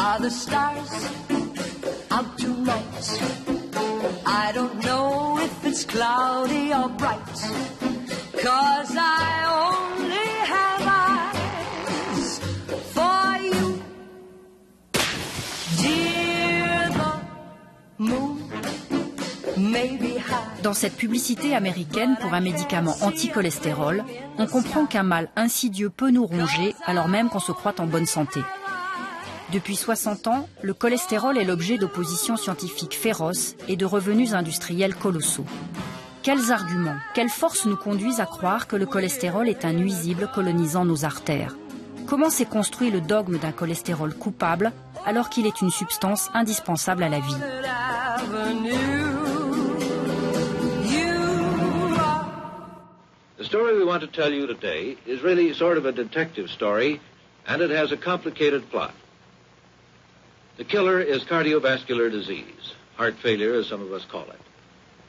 Are the stars out tonight? I don't know if it's cloudy or bright, 'cause I only have eyes for you. Dear the moon may be high. Dans cette publicité américaine pour un médicament anti-cholestérol, on comprend qu'un mal insidieux peut nous ronger alors même qu'on se croit en bonne santé. Depuis 60 ans, le cholestérol est l'objet d'oppositions scientifiques féroces et de revenus industriels colossaux. Quels arguments, quelles forces nous conduisent à croire que le cholestérol est un nuisible colonisant nos artères? Comment s'est construit le dogme d'un cholestérol coupable alors qu'il est une substance indispensable à la vie? The story we want to tell you today is really sort of a detective story, and it has a complicated plot. The killer is cardiovascular disease, heart failure as some of us call it.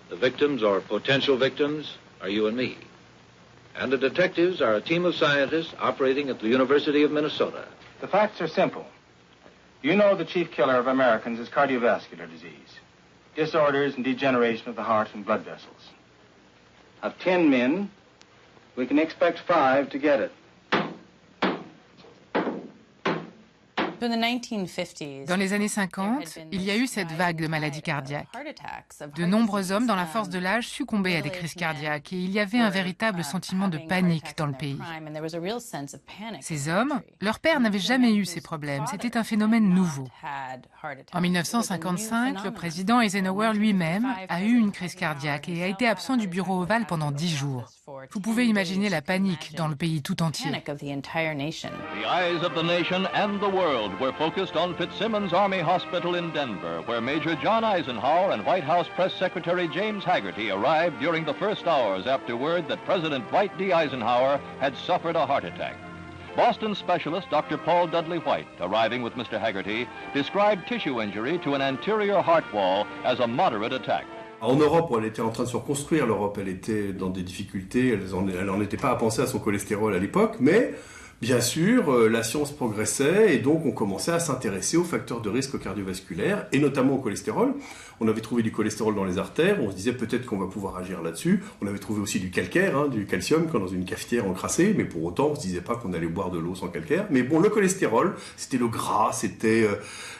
The victims or potential victims are you and me. And the detectives are a team of scientists operating at the University of Minnesota. The facts are simple. You know the chief killer of Americans is cardiovascular disease, disorders and degeneration of the heart and blood vessels. Of 10 men, we can expect 5 to get it. Dans les années 50, il y a eu cette vague de maladies cardiaques. De nombreux hommes dans la force de l'âge succombaient à des crises cardiaques et il y avait un véritable sentiment de panique dans le pays. Ces hommes, leurs pères n'avaient jamais eu ces problèmes, c'était un phénomène nouveau. En 1955, le président Eisenhower lui-même a eu une crise cardiaque et a été absent du bureau ovale pendant 10 jours. Vous pouvez imaginer la panique dans le pays tout entier. The eyes of the nation and the world were focused on Fitzsimmons Army Hospital in Denver, where Major John Eisenhower and White House Press Secretary James Haggerty arrived during the first hours after word that President Dwight D. Eisenhower had suffered a heart attack. Boston specialist Dr. Paul Dudley White, arriving with Mr. Haggerty, described tissue injury to an anterior heart wall as a moderate attack. En Europe, elle était en train de se reconstruire. L'Europe, elle était dans des difficultés. Elle n'en était pas à penser à son cholestérol à l'époque, mais bien sûr, la science progressait et donc on commençait à s'intéresser aux facteurs de risque cardiovasculaire et notamment au cholestérol. On avait trouvé du cholestérol dans les artères, on se disait peut-être qu'on va pouvoir agir là-dessus. On avait trouvé aussi du calcaire, du calcium, comme dans une cafetière encrassée, mais pour autant on ne se disait pas qu'on allait boire de l'eau sans calcaire. Mais bon, le cholestérol, c'était le gras, c'était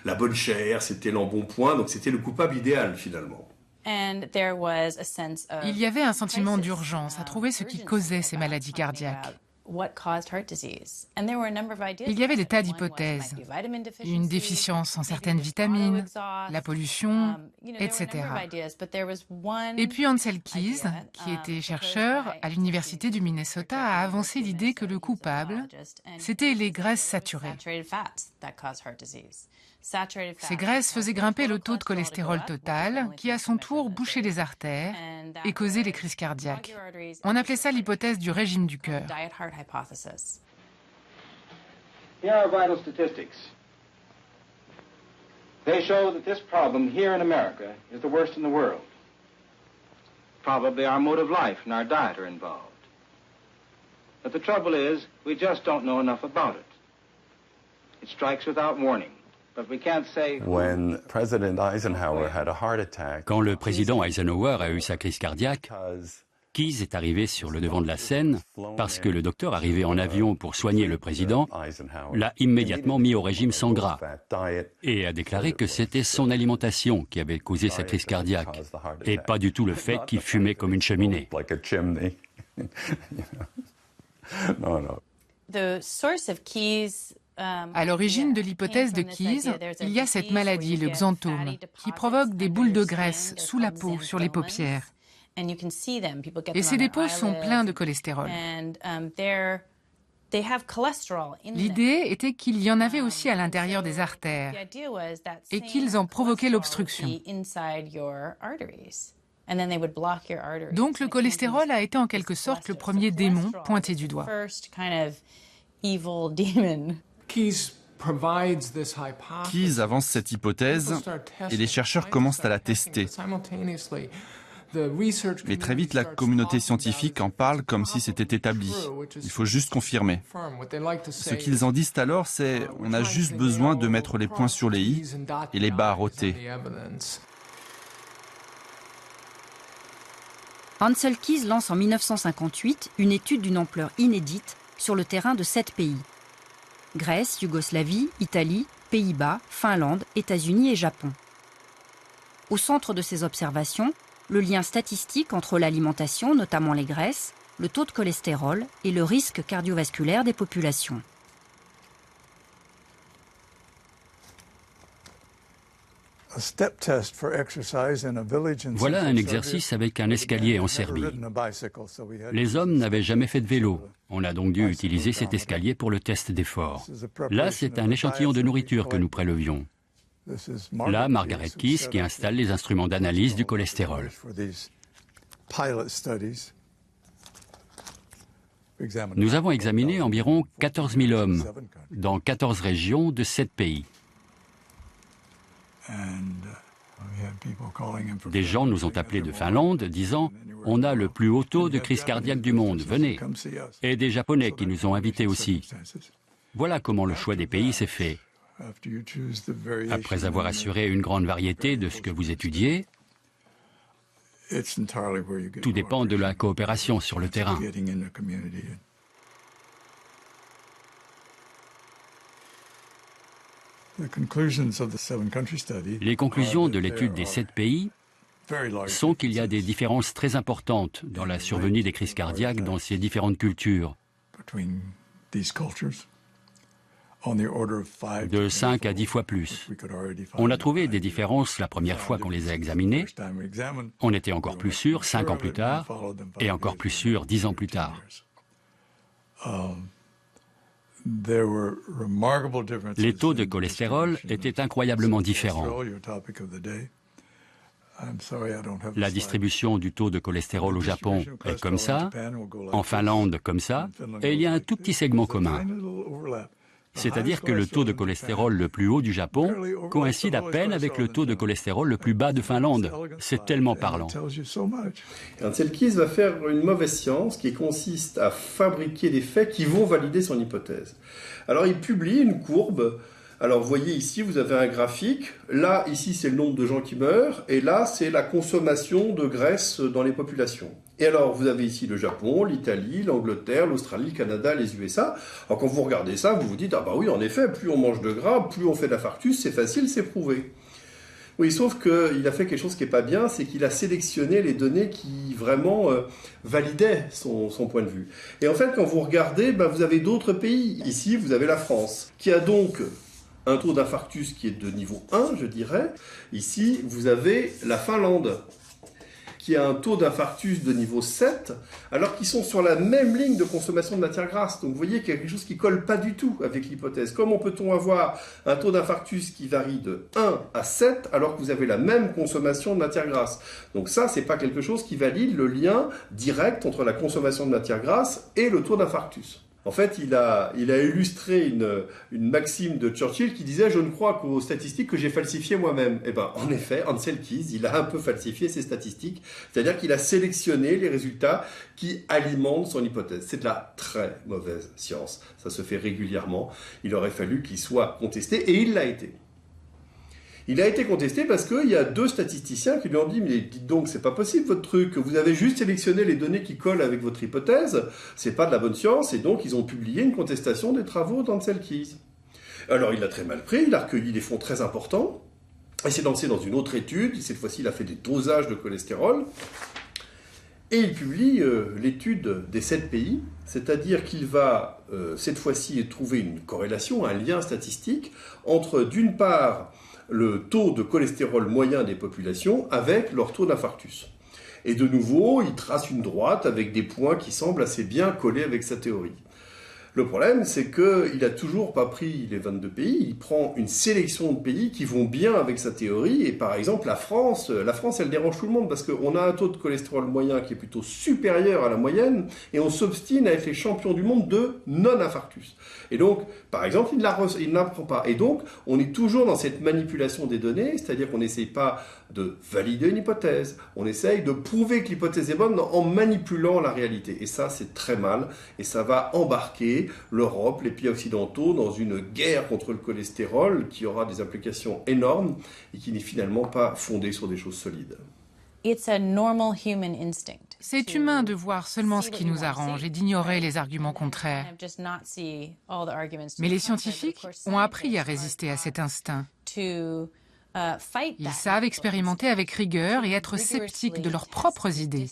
la bonne chair, c'était l'embonpoint, donc c'était le coupable idéal finalement. Il y avait un sentiment d'urgence à trouver ce qui causait ces maladies cardiaques. Il y avait des tas d'hypothèses, une déficience en certaines vitamines, la pollution, etc. Et puis Ansel Keys, qui était chercheur à l'université du Minnesota, a avancé l'idée que le coupable, c'était les graisses saturées. Ces graisses faisaient grimper le taux de cholestérol total, qui à son tour bouchait les artères et causait les crises cardiaques. On appelait ça l'hypothèse du régime du cœur. Here are vital statistics. They show that this problem here in America is the worst in the world. Probably our mode of life and our diet are involved. But the trouble is, we just don't know enough about it. It strikes without warning. Quand le président Eisenhower a eu sa crise cardiaque, Keys est arrivé sur le devant de la scène parce que le docteur arrivé en avion pour soigner le président l'a immédiatement mis au régime sans gras et a déclaré que c'était son alimentation qui avait causé sa crise cardiaque et pas du tout le fait qu'il fumait comme une cheminée. À l'origine de l'hypothèse de Keys, il y a cette maladie, le xanthome, qui provoque des boules de graisse sous la peau, sur les paupières. Et ces dépôts sont pleins de cholestérol. L'idée était qu'il y en avait aussi à l'intérieur des artères et qu'ils en provoquaient l'obstruction. Donc le cholestérol a été en quelque sorte le premier démon pointé du doigt. Keys avance cette hypothèse et les chercheurs commencent à la tester. Mais très vite, la communauté scientifique en parle comme si c'était établi. Il faut juste confirmer. Ce qu'ils en disent alors, c'est « on a juste besoin de mettre les points sur les i et les barres au t ». Ancel Keys lance en 1958 une étude d'une ampleur inédite sur le terrain de 7 pays. Grèce, Yougoslavie, Italie, Pays-Bas, Finlande, États-Unis et Japon. Au centre de ces observations, le lien statistique entre l'alimentation, notamment les graisses, le taux de cholestérol et le risque cardiovasculaire des populations. Voilà un exercice avec un escalier en Serbie. Les hommes n'avaient jamais fait de vélo. On a donc dû utiliser cet escalier pour le test d'effort. Là, c'est un échantillon de nourriture que nous prélevions. Là, Margaret Keys qui installe les instruments d'analyse du cholestérol. Nous avons examiné environ 14 000 hommes dans 14 régions de 7 pays. Des gens nous ont appelés de Finlande disant « On a le plus haut taux de crise cardiaque du monde, venez !» Et des Japonais qui nous ont invités aussi. Voilà comment le choix des pays s'est fait. Après avoir assuré une grande variété de ce que vous étudiez, tout dépend de la coopération sur le terrain. Les conclusions de l'étude des 7 pays sont qu'il y a des différences très importantes dans la survenue des crises cardiaques dans ces différentes cultures, de 5 à 10 fois plus. On a trouvé des différences la première fois qu'on les a examinées. On était encore plus sûr 5 ans plus tard et encore plus sûr 10 ans plus tard. Les taux de cholestérol étaient incroyablement différents. La distribution du taux de cholestérol au Japon est comme ça, en Finlande comme ça, et il y a un tout petit segment commun. C'est-à-dire que le taux de cholestérol le plus haut du Japon coïncide à peine avec le taux de cholestérol le plus bas de Finlande. C'est tellement parlant. Ancel Keys va faire une mauvaise science qui consiste à fabriquer des faits qui vont valider son hypothèse. Alors il publie une courbe. Alors vous voyez ici, vous avez un graphique. Là, ici, c'est le nombre de gens qui meurent. Et là, c'est la consommation de graisse dans les populations. Et alors, vous avez ici le Japon, l'Italie, l'Angleterre, l'Australie, le Canada, les USA. Alors quand vous regardez ça, vous vous dites, ah bah oui, en effet, plus on mange de gras, plus on fait d'infarctus, c'est facile, c'est prouvé. Oui, sauf qu'il a fait quelque chose qui n'est pas bien, c'est qu'il a sélectionné les données qui vraiment validaient son point de vue. Et en fait, quand vous regardez, vous avez d'autres pays. Ici, vous avez la France, qui a donc un taux d'infarctus qui est de niveau 1, je dirais. Ici, vous avez la Finlande, qui a un taux d'infarctus de niveau 7, alors qu'ils sont sur la même ligne de consommation de matière grasse. Donc vous voyez qu'il y a quelque chose qui ne colle pas du tout avec l'hypothèse. Comment peut-on avoir un taux d'infarctus qui varie de 1 à 7, alors que vous avez la même consommation de matière grasse? Donc ça, ce n'est pas quelque chose qui valide le lien direct entre la consommation de matière grasse et le taux d'infarctus. En fait, il a illustré une maxime de Churchill qui disait « Je ne crois qu'aux statistiques que j'ai falsifiées moi-même ». Eh bien, en effet, Ancel Keys, il a un peu falsifié ses statistiques, c'est-à-dire qu'il a sélectionné les résultats qui alimentent son hypothèse. C'est de la très mauvaise science. Ça se fait régulièrement. Il aurait fallu qu'il soit contesté, et il l'a été. Il a été contesté parce qu'il y a 2 statisticiens qui lui ont dit « Mais dites donc, c'est pas possible votre truc, vous avez juste sélectionné les données qui collent avec votre hypothèse, c'est pas de la bonne science », et donc ils ont publié une contestation des travaux d'Ancel Keys. Alors il l'a très mal pris, il a recueilli des fonds très importants, il s'est lancé dans une autre étude, cette fois-ci il a fait des dosages de cholestérol, et il publie l'étude des 7 pays, c'est-à-dire qu'il va cette fois-ci trouver une corrélation, un lien statistique entre d'une part le taux de cholestérol moyen des populations avec leur taux d'infarctus. Et de nouveau, il trace une droite avec des points qui semblent assez bien collés avec sa théorie. Le problème, c'est qu'il n'a toujours pas pris les 22 pays, il prend une sélection de pays qui vont bien avec sa théorie, et par exemple la France, elle dérange tout le monde parce qu'on a un taux de cholestérol moyen qui est plutôt supérieur à la moyenne, et on s'obstine à être les champions du monde de non-infarctus. Et donc, par exemple, il n'apprend pas. Et donc, on est toujours dans cette manipulation des données, c'est-à-dire qu'on n'essaye pas de valider une hypothèse. On essaye de prouver que l'hypothèse est bonne en manipulant la réalité. Et ça, c'est très mal. Et ça va embarquer l'Europe, les pays occidentaux, dans une guerre contre le cholestérol qui aura des implications énormes et qui n'est finalement pas fondée sur des choses solides. C'est humain de voir seulement ce qui nous arrange et d'ignorer les arguments contraires. Mais les scientifiques ont appris à résister à cet instinct. Ils savent expérimenter avec rigueur et être sceptiques de leurs propres idées.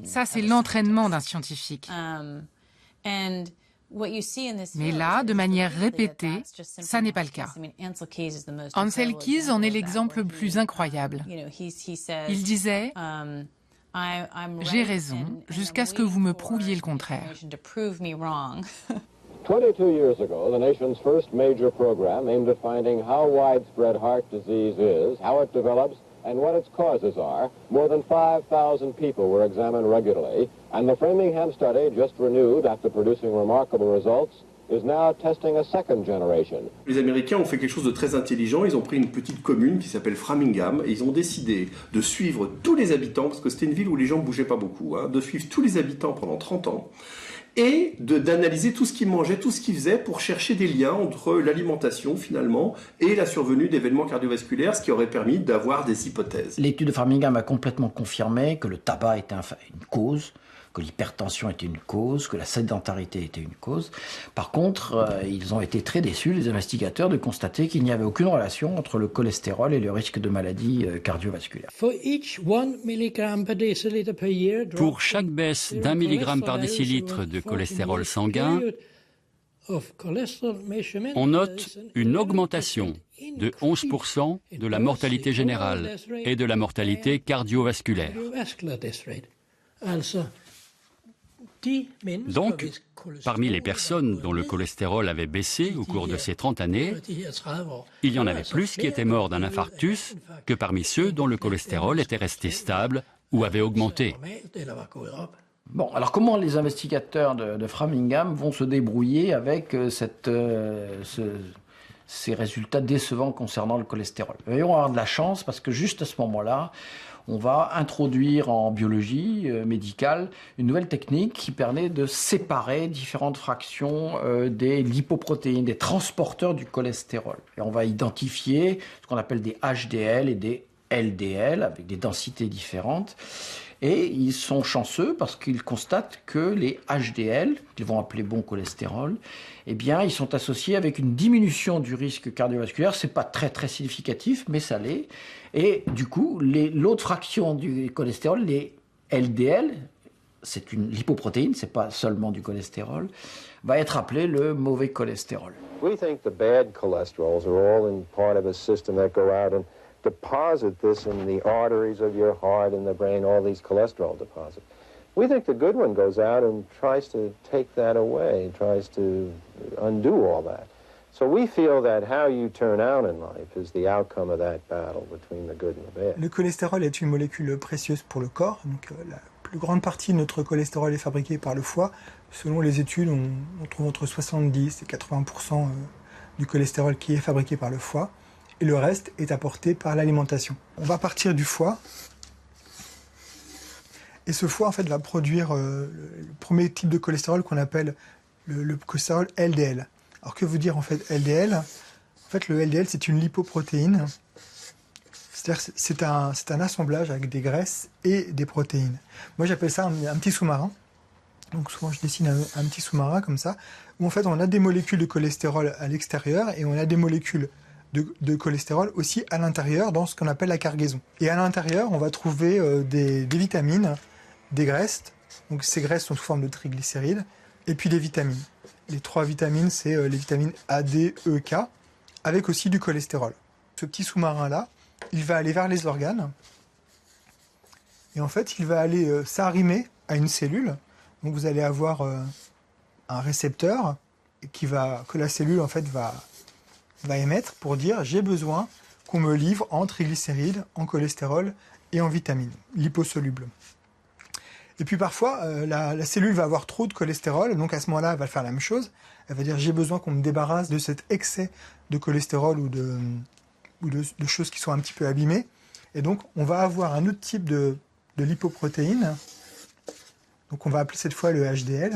Ça, c'est l'entraînement d'un scientifique. Mais là, de manière répétée, ça n'est pas le cas. Ansel Keys en est l'exemple le plus incroyable. Il disait « J'ai raison, jusqu'à ce que vous me prouviez le contraire. » 22 years ago, the nation's first major program aimed at finding how widespread heart disease is, how it develops, and what its causes are. More than 5,000 people were examined regularly, and the Framingham study, just renewed after producing remarkable results, is now testing a second generation. Les Américains ont fait quelque chose de très intelligent. Ils ont pris une petite commune qui s'appelle Framingham et ils ont décidé de suivre tous les habitants, parce que c'était une ville où les gens ne bougeaient pas beaucoup, de suivre tous les habitants pendant 30 ans et d'analyser tout ce qu'ils mangeaient, tout ce qu'ils faisaient pour chercher des liens entre l'alimentation finalement et la survenue d'événements cardiovasculaires, ce qui aurait permis d'avoir des hypothèses. L'étude de Framingham a complètement confirmé que le tabac était une cause, que l'hypertension était une cause, que la sédentarité était une cause. Par contre, ils ont été très déçus, les investigateurs, de constater qu'il n'y avait aucune relation entre le cholestérol et le risque de maladies cardiovasculaires. Pour chaque baisse d'1 milligramme par décilitre de cholestérol sanguin, on note une augmentation de 11% de la mortalité générale et de la mortalité cardiovasculaire. Donc, parmi les personnes dont le cholestérol avait baissé au cours de ces 30 années, il y en avait plus qui étaient morts d'un infarctus que parmi ceux dont le cholestérol était resté stable ou avait augmenté. Bon, alors comment les investigateurs de Framingham vont se débrouiller avec ces résultats décevants concernant le cholestérol? Ils vont avoir de la chance parce que juste à ce moment-là, on va introduire en biologie médicale une nouvelle technique qui permet de séparer différentes fractions des lipoprotéines, des transporteurs du cholestérol. Et on va identifier ce qu'on appelle des HDL et des LDL avec des densités différentes. Et ils sont chanceux parce qu'ils constatent que les HDL, qu'ils vont appeler bon cholestérol, eh bien, ils sont associés avec une diminution du risque cardiovasculaire. C'est pas très très significatif, mais ça l'est. Et du coup, l'autre fraction du cholestérol, les LDL, c'est une lipoprotéine, c'est pas seulement du cholestérol, va être appelé le mauvais cholestérol. We think the bad cholesterols are all in part of a system that go out and deposit this in the arteries of your heart and the brain, all these cholesterol deposits. We think the good one goes out and tries to take that away, tries to undo all that. So we feel that how you turn out in life is the outcome of that battle between the good and the bad. Le cholestérol est une molécule précieuse pour le corps. Donc, la plus grande partie de notre cholestérol est fabriquée par le foie. Selon les études, on trouve entre 70 et 80% du cholestérol qui est fabriqué par le foie. Et le reste est apporté par l'alimentation. On va partir du foie. Et ce foie, en fait, va produire le premier type de cholestérol qu'on appelle le cholestérol LDL. Alors, que veut dire, en fait, LDL? En fait, le LDL, c'est une lipoprotéine. C'est-à-dire c'est un assemblage avec des graisses et des protéines. Moi, j'appelle ça un petit sous-marin. Donc, souvent, je dessine un petit sous-marin comme ça, où, en fait, on a des molécules de cholestérol à l'extérieur et on a des molécules de cholestérol aussi à l'intérieur dans ce qu'on appelle la cargaison. Et à l'intérieur, on va trouver des vitamines, des graisses. Donc ces graisses sont sous forme de triglycérides. Et puis des vitamines. Les 3 vitamines, c'est les vitamines A, D, E, K, avec aussi du cholestérol. Ce petit sous-marin-là, il va aller vers les organes. Et en fait, il va aller s'arrimer à une cellule. Donc vous allez avoir un récepteur que la cellule en fait va émettre pour dire j'ai besoin qu'on me livre en triglycérides, en cholestérol et en vitamines liposolubles. Et puis parfois, la cellule va avoir trop de cholestérol, donc à ce moment-là, elle va faire la même chose. Elle va dire j'ai besoin qu'on me débarrasse de cet excès de cholestérol ou ou de choses qui sont un petit peu abîmées. Et donc, on va avoir un autre type de lipoprotéine. Donc, on va appeler cette fois le HDL.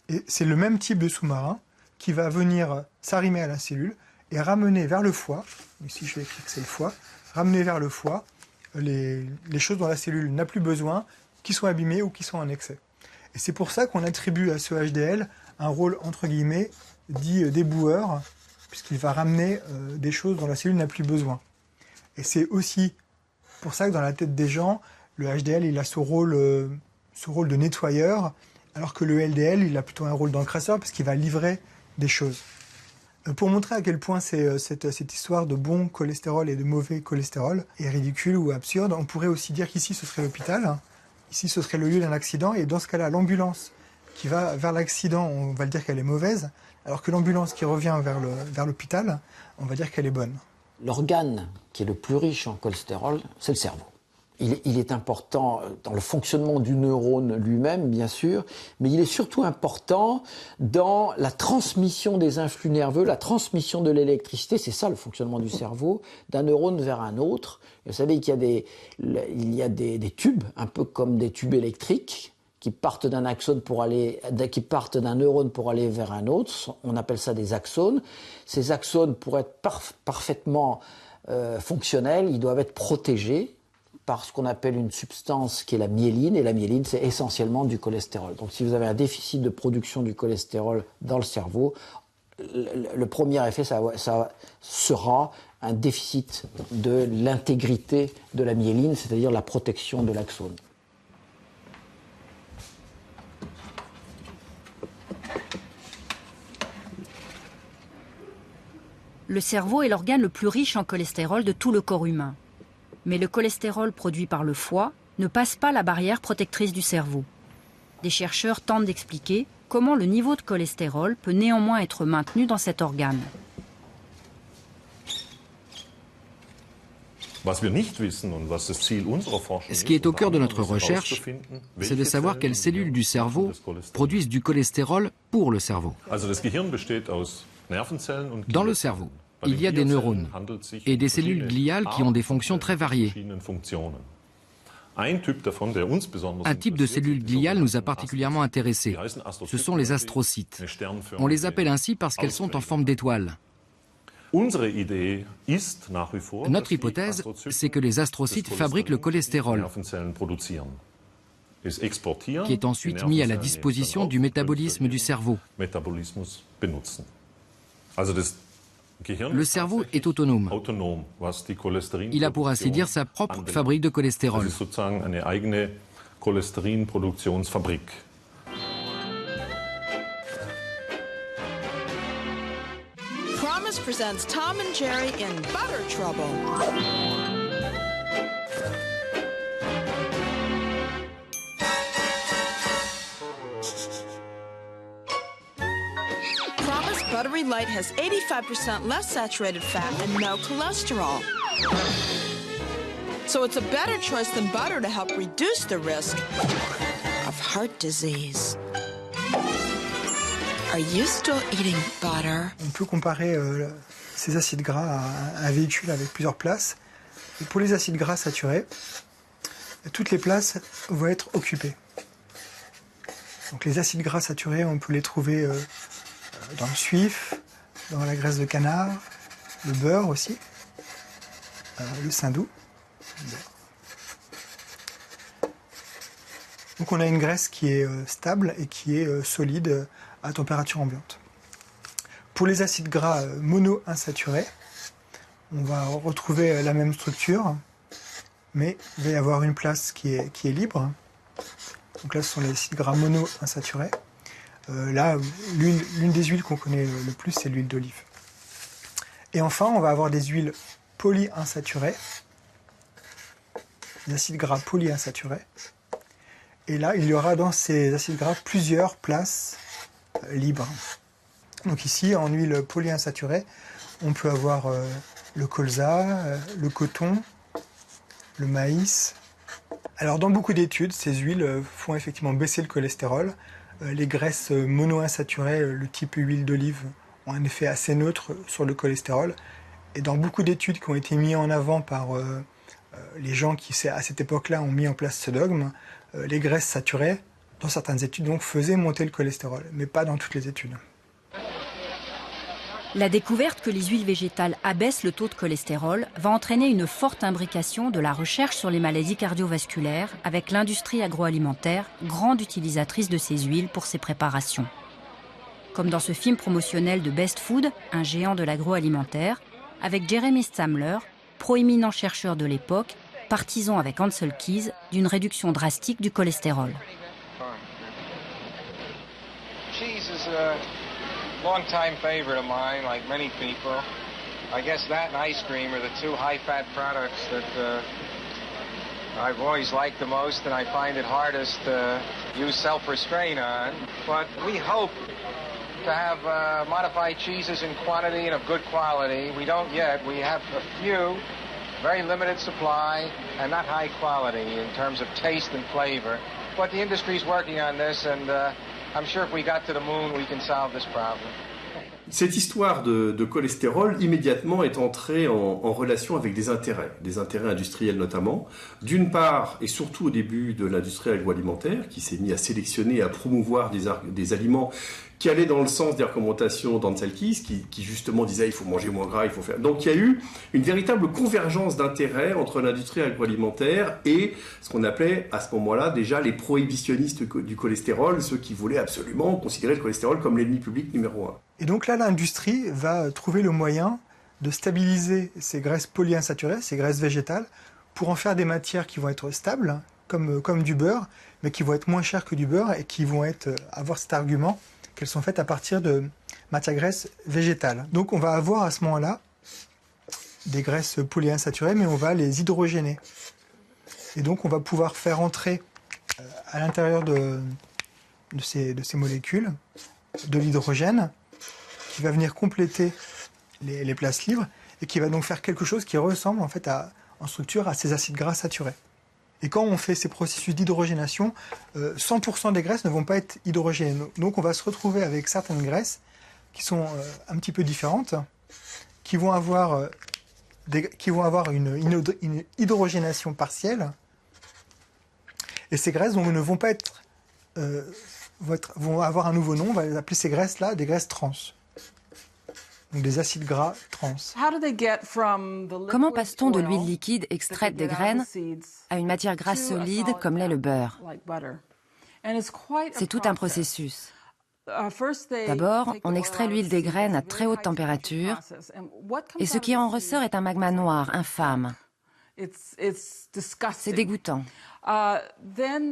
Et c'est le même type de sous-marin qui va venir s'arrimer à la cellule et ramener vers le foie, ici je vais écrire que c'est le foie, ramener vers le foie les choses dont la cellule n'a plus besoin, qui sont abîmées ou qui sont en excès. Et c'est pour ça qu'on attribue à ce HDL un rôle, entre guillemets, dit déboueur, puisqu'il va ramener des choses dont la cellule n'a plus besoin. Et c'est aussi pour ça que dans la tête des gens, le HDL il a ce rôle de nettoyeur, alors que le LDL il a plutôt un rôle d'encrasseur, parce qu'il va livrer des choses. Pour montrer à quel point cette histoire de bon cholestérol et de mauvais cholestérol est ridicule ou absurde, on pourrait aussi dire qu'ici ce serait l'hôpital, ici ce serait le lieu d'un accident, et dans ce cas-là, l'ambulance qui va vers l'accident, on va le dire qu'elle est mauvaise, alors que l'ambulance qui revient vers l'hôpital, on va dire qu'elle est bonne. L'organe qui est le plus riche en cholestérol, c'est le cerveau. Il est important dans le fonctionnement du neurone lui-même, bien sûr, mais il est surtout important dans la transmission des influx nerveux, la transmission de l'électricité, c'est ça le fonctionnement du cerveau, d'un neurone vers un autre. Et vous savez qu'il y a des tubes, un peu comme des tubes électriques, qui partent d'un neurone pour aller vers un autre. On appelle ça des axones. Ces axones, pour être parfaitement fonctionnels, ils doivent être protégés par ce qu'on appelle une substance qui est la myéline, et la myéline, c'est essentiellement du cholestérol. Donc si vous avez un déficit de production du cholestérol dans le cerveau, le premier effet, ça sera un déficit de l'intégrité de la myéline, c'est-à-dire la protection de l'axone. Le cerveau est l'organe le plus riche en cholestérol de tout le corps humain. Mais le cholestérol produit par le foie ne passe pas la barrière protectrice du cerveau. Des chercheurs tentent d'expliquer comment le niveau de cholestérol peut néanmoins être maintenu dans cet organe. Ce qui est au cœur de notre recherche, c'est de savoir quelles cellules du cerveau produisent du cholestérol pour le cerveau. Dans le cerveau, il y a des neurones et des cellules gliales qui ont des fonctions très variées. Un type de cellules gliales nous a particulièrement intéressés. Ce sont les astrocytes. On les appelle ainsi parce qu'elles sont en forme d'étoile. Notre hypothèse, c'est que les astrocytes fabriquent le cholestérol, qui est ensuite mis à la disposition du métabolisme du cerveau. Le cerveau est autonome. Il a pour ainsi dire sa propre fabrique de cholestérol. Promise presents Tom and Jerry in Butter Trouble. Buttery Light has 85% less saturated fat and no cholesterol. So it's a better choice than butter to help reduce the risk of heart disease. Are you still eating butter? On peut comparer ces acides gras à un véhicule avec plusieurs places. Et pour les acides gras saturés, toutes les places vont être occupées. Donc les acides gras saturés, on peut les trouver dans le suif, dans la graisse de canard, le beurre aussi, le saindoux. Donc on a une graisse qui est stable et qui est solide à température ambiante. Pour les acides gras monoinsaturés, on va retrouver la même structure, mais il va y avoir une place qui est libre. Donc là, ce sont les acides gras monoinsaturés. Là, l'une des huiles qu'on connaît le plus, c'est l'huile d'olive. Et enfin, on va avoir des huiles polyinsaturées, des acides gras polyinsaturés. Et là, il y aura dans ces acides gras plusieurs places libres. Donc ici, en huile polyinsaturée, on peut avoir le colza, le coton, le maïs. Alors, dans beaucoup d'études, ces huiles font effectivement baisser le cholestérol. Les graisses monoinsaturées, le type huile d'olive, ont un effet assez neutre sur le cholestérol. Et dans beaucoup d'études qui ont été mises en avant par les gens qui, à cette époque-là, ont mis en place ce dogme, les graisses saturées, dans certaines études, donc, faisaient monter le cholestérol, mais pas dans toutes les études. La découverte que les huiles végétales abaissent le taux de cholestérol va entraîner une forte imbrication de la recherche sur les maladies cardiovasculaires avec l'industrie agroalimentaire, grande utilisatrice de ces huiles pour ses préparations. Comme dans ce film promotionnel de Best Food, un géant de l'agroalimentaire, avec Jeremy Stamler, proéminent chercheur de l'époque, partisan avec Ancel Keys d'une réduction drastique du cholestérol. Long-time favorite of mine, like many people. I guess that and ice cream are the two high-fat products that I've always liked the most, and I find it hardest to use self-restraint on. But we hope to have modified cheeses in quantity and of good quality. We don't yet. We have a few, very limited supply, and not high quality in terms of taste and flavor. But the industry's working on this, and I'm sure if we got to the moon, we can solve this problem. Cette histoire de cholestérol, immédiatement, est entrée en relation avec des intérêts industriels notamment. D'une part, et surtout au début de l'industrie agroalimentaire, qui s'est mis à sélectionner et à promouvoir des aliments qui allaient dans le sens des recommandations d'Ancel Keys, qui justement disait il faut manger moins gras, il faut faire... Donc il y a eu une véritable convergence d'intérêts entre l'industrie agroalimentaire et ce qu'on appelait à ce moment-là déjà les prohibitionnistes du cholestérol, ceux qui voulaient absolument considérer le cholestérol comme l'ennemi public numéro 1. Et donc là, l'industrie va trouver le moyen de stabiliser ces graisses polyinsaturées, ces graisses végétales, pour en faire des matières qui vont être stables, comme du beurre, mais qui vont être moins chères que du beurre et qui vont avoir cet argument qu'elles sont faites à partir de matières graisses végétales. Donc on va avoir à ce moment-là des graisses polyinsaturées, mais on va les hydrogéner. Et donc on va pouvoir faire entrer à l'intérieur de ces molécules de l'hydrogène qui va venir compléter les places libres et qui va donc faire quelque chose qui ressemble en fait en structure à ces acides gras saturés. Et quand on fait ces processus d'hydrogénation, 100% des graisses ne vont pas être hydrogénées. Donc on va se retrouver avec certaines graisses qui sont un petit peu différentes, qui vont avoir une hydrogénation partielle. Et ces graisses donc, ne vont pas être, vont avoir un nouveau nom, on va appeler ces graisses-là des graisses trans. Donc des acides gras trans. Comment passe-t-on de l'huile liquide extraite des graines à une matière grasse solide comme l'est le beurre? C'est tout un processus. D'abord, on extrait l'huile des graines à très haute température et ce qui en ressort est un magma noir, infâme. C'est dégoûtant.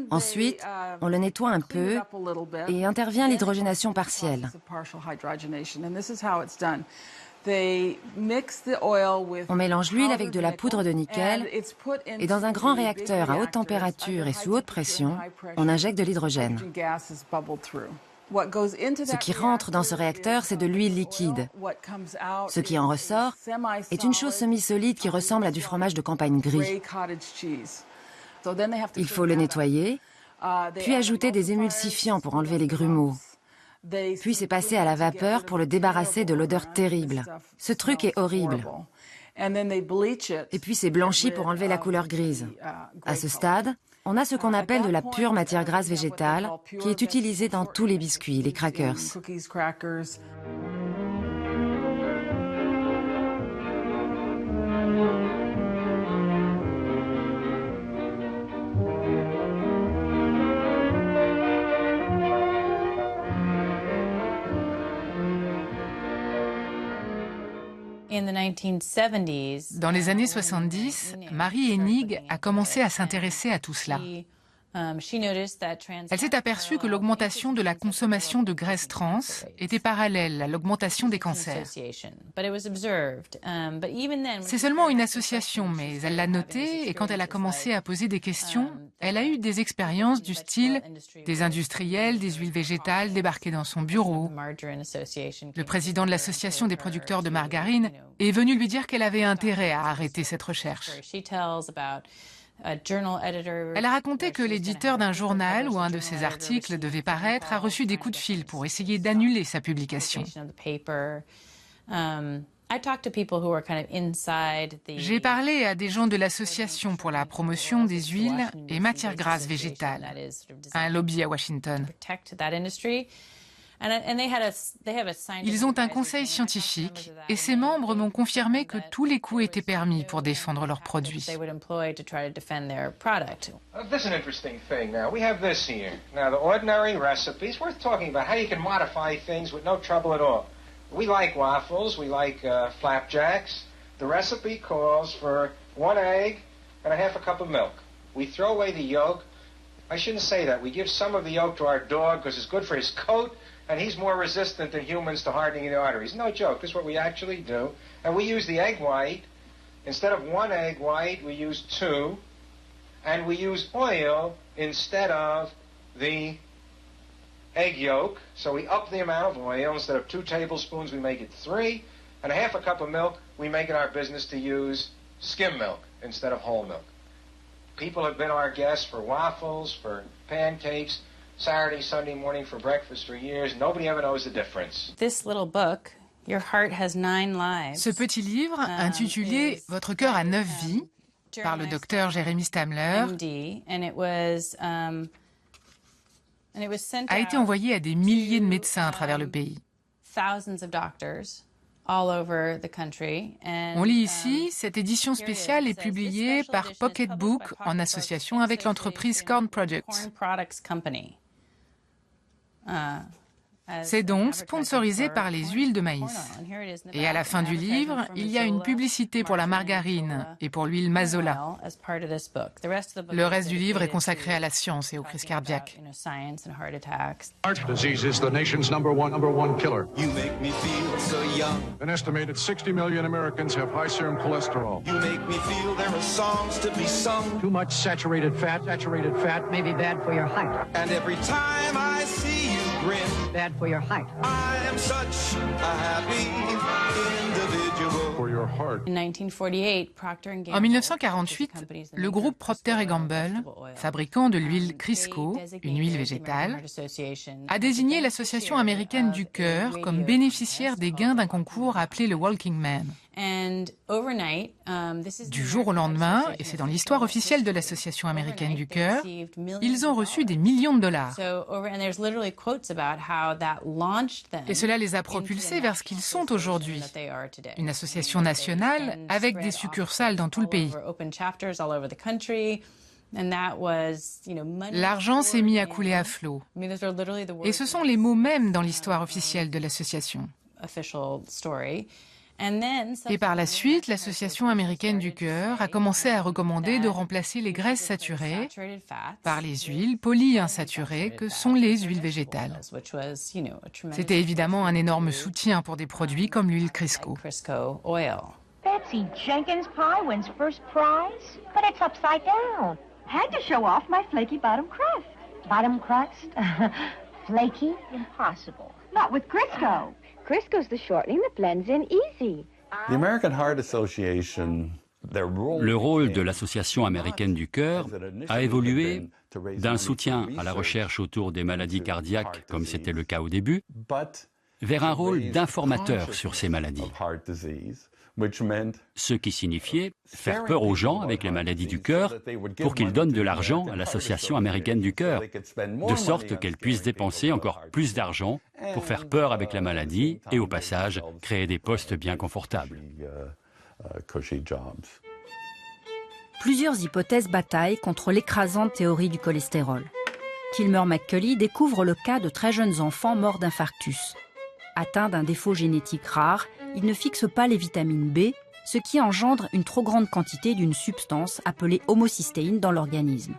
Ensuite, on le nettoie un peu et intervient l'hydrogénation partielle. On mélange l'huile avec de la poudre de nickel et dans un grand réacteur à haute température et sous haute pression, on injecte de l'hydrogène. Ce qui rentre dans ce réacteur, c'est de l'huile liquide. Ce qui en ressort est une chose semi-solide qui ressemble à du fromage de campagne gris. Il faut le nettoyer, puis ajouter des émulsifiants pour enlever les grumeaux. Puis c'est passé à la vapeur pour le débarrasser de l'odeur terrible. Ce truc est horrible. Et puis c'est blanchi pour enlever la couleur grise. À ce stade, on a ce qu'on appelle de la pure matière grasse végétale qui est utilisée dans tous les biscuits, les crackers. Dans les années 70, Marie Hennig a commencé à s'intéresser à tout cela. Elle s'est aperçue que l'augmentation de la consommation de graisses trans était parallèle à l'augmentation des cancers. C'est seulement une association, mais elle l'a noté et quand elle a commencé à poser des questions, elle a eu des expériences du style des industriels, des huiles végétales débarqués dans son bureau. Le président de l'association des producteurs de margarine est venu lui dire qu'elle avait intérêt à arrêter cette recherche. Elle a raconté que l'éditeur d'un journal où un de ses articles devait paraître a reçu des coups de fil pour essayer d'annuler sa publication. J'ai parlé à des gens de l'association pour la promotion des huiles et matières grasses végétales, un lobby à Washington. Ils ont un conseil scientifique et ses membres m'ont confirmé que tous les coups étaient permis pour défendre leurs produits. This is an interesting thing now. We have this here. Now, the ordinary recipe is worth talking about how you can modify things with no trouble at all. We like waffles. We like flapjacks. The recipe calls for 1 egg and a half a cup of milk. We throw away the yolk. I shouldn't say that. We give some of the yolk to our dog because it's good for his coat, and he's more resistant than humans to hardening the arteries. No joke. This is what we actually do. And we use the egg white. Instead of 1 egg white, we use 2. And we use oil instead of the egg yolk. So we up the amount of oil. Instead of 2 tablespoons, we make it 3. And a half a cup of milk, we make it our business to use skim milk instead of whole milk. People have been our guests for waffles, for pancakes, Saturday, Sunday morning for breakfast for years. Nobody ever knows the difference. This little book, Your Heart Has 9 Lives. Ce petit livre, intitulé Votre cœur a 9 vies, par le docteur Jeremy Stamler, a été envoyé à des milliers de médecins à travers le pays. On lit ici, cette édition spéciale est publiée par Pocketbook en association avec l'entreprise Corn Products. C'est donc sponsorisé par les huiles de maïs. Et à la fin du livre, il y a une publicité pour la margarine et pour l'huile Mazola. Le reste du livre est consacré à la science et aux crises cardiaques. Heart disease is the nation's number one killer. You make me feel so young. An estimated 60 million Americans have high serum cholesterol. You make me feel there are songs to be sung. Too much saturated fat may be bad for your heart. And every time I see you grin, bad for your heart. I am such a happy individual. For your heart. En 1948, le groupe Procter & Gamble, fabricant de l'huile Crisco, une huile végétale, a désigné l'Association américaine du cœur comme bénéficiaire des gains d'un concours appelé le Walking Man. Du jour au lendemain, et c'est dans l'histoire officielle de l'Association américaine du cœur, ils ont reçu des millions de dollars. Et cela les a propulsés vers ce qu'ils sont aujourd'hui, une association nationale avec des succursales dans tout le pays. L'argent s'est mis à couler à flot. Et ce sont les mots mêmes dans l'histoire officielle de l'association. Et par la suite, l'Association américaine du cœur a commencé à recommander de remplacer les graisses saturées par les huiles polyinsaturées que sont les huiles végétales. C'était évidemment un énorme soutien pour des produits comme l'huile Crisco. Betsy Jenkins pie wins first prize, but it's upside down. Had to show off my flaky bottom crust. Bottom crust? Flaky? Impossible. Not with Crisco. Crisco's the shortening that blends in easy. The American Heart Association, le rôle de l'Association américaine du cœur a évolué d'un soutien à la recherche autour des maladies cardiaques, comme c'était le cas au début, vers un rôle d'informateur sur ces maladies. Ce qui signifiait faire peur aux gens avec les maladies du cœur pour qu'ils donnent de l'argent à l'Association américaine du cœur, de sorte qu'elle puisse dépenser encore plus d'argent pour faire peur avec la maladie et au passage créer des postes bien confortables. Plusieurs hypothèses bataillent contre l'écrasante théorie du cholestérol. Kilmer-McCulley découvre le cas de très jeunes enfants morts d'infarctus. Atteints d'un défaut génétique rare, ils ne fixent pas les vitamines B, ce qui engendre une trop grande quantité d'une substance appelée homocystéine dans l'organisme.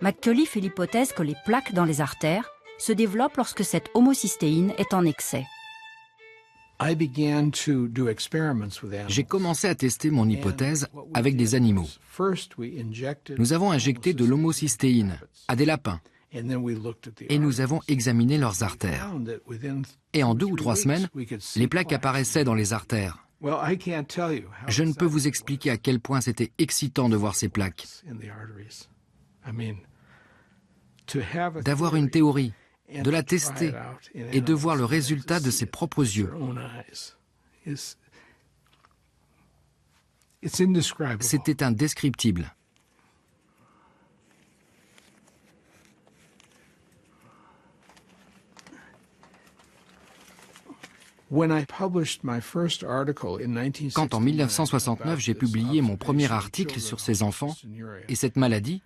McCulley fait l'hypothèse que les plaques dans les artères se développent lorsque cette homocystéine est en excès. J'ai commencé à tester mon hypothèse avec des animaux. Nous avons injecté de l'homocystéine à des lapins et nous avons examiné leurs artères. Et en 2 ou 3 semaines, les plaques apparaissaient dans les artères. Je ne peux vous expliquer à quel point c'était excitant de voir ces plaques. D'avoir une théorie, de la tester et de voir le résultat de ses propres yeux. C'était indescriptible. Quand en 1969 j'ai publié mon premier article sur ces enfants et cette maladie,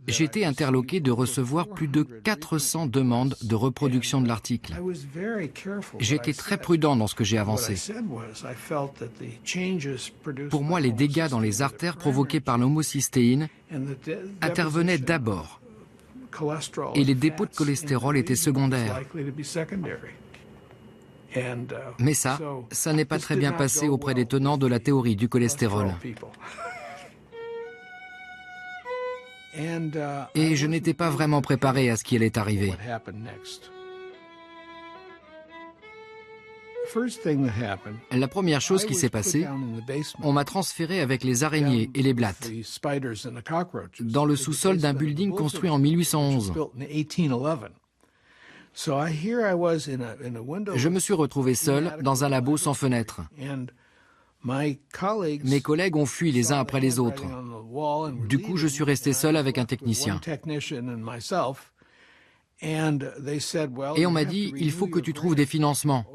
j'ai été interloqué de recevoir plus de 400 demandes de reproduction de l'article. J'ai été très prudent dans ce que j'ai avancé. Pour moi, les dégâts dans les artères provoqués par l'homocystéine intervenaient d'abord et les dépôts de cholestérol étaient secondaires. Mais ça n'est pas très bien passé auprès des tenants de la théorie du cholestérol. Et je n'étais pas vraiment préparé à ce qui allait arriver. La première chose qui s'est passée, on m'a transféré avec les araignées et les blattes dans le sous-sol d'un building construit en 1811. Je me suis retrouvé seul dans un labo sans fenêtre. Mes collègues ont fui les uns après les autres. Du coup, je suis resté seul avec un technicien. Et on m'a dit, il faut que tu trouves des financements.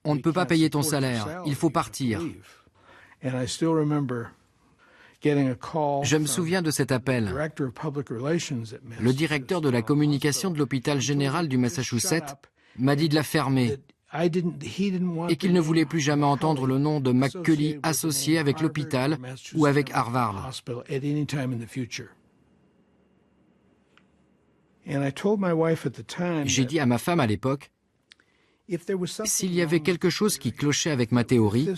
On ne peut pas payer ton salaire, il faut partir. Je me souviens de cet appel. Le directeur de la communication de l'hôpital général du Massachusetts m'a dit de la fermer et qu'il ne voulait plus jamais entendre le nom de McCulley associé avec l'hôpital ou avec Harvard. J'ai dit à ma femme à l'époque, s'il y avait quelque chose qui clochait avec ma théorie,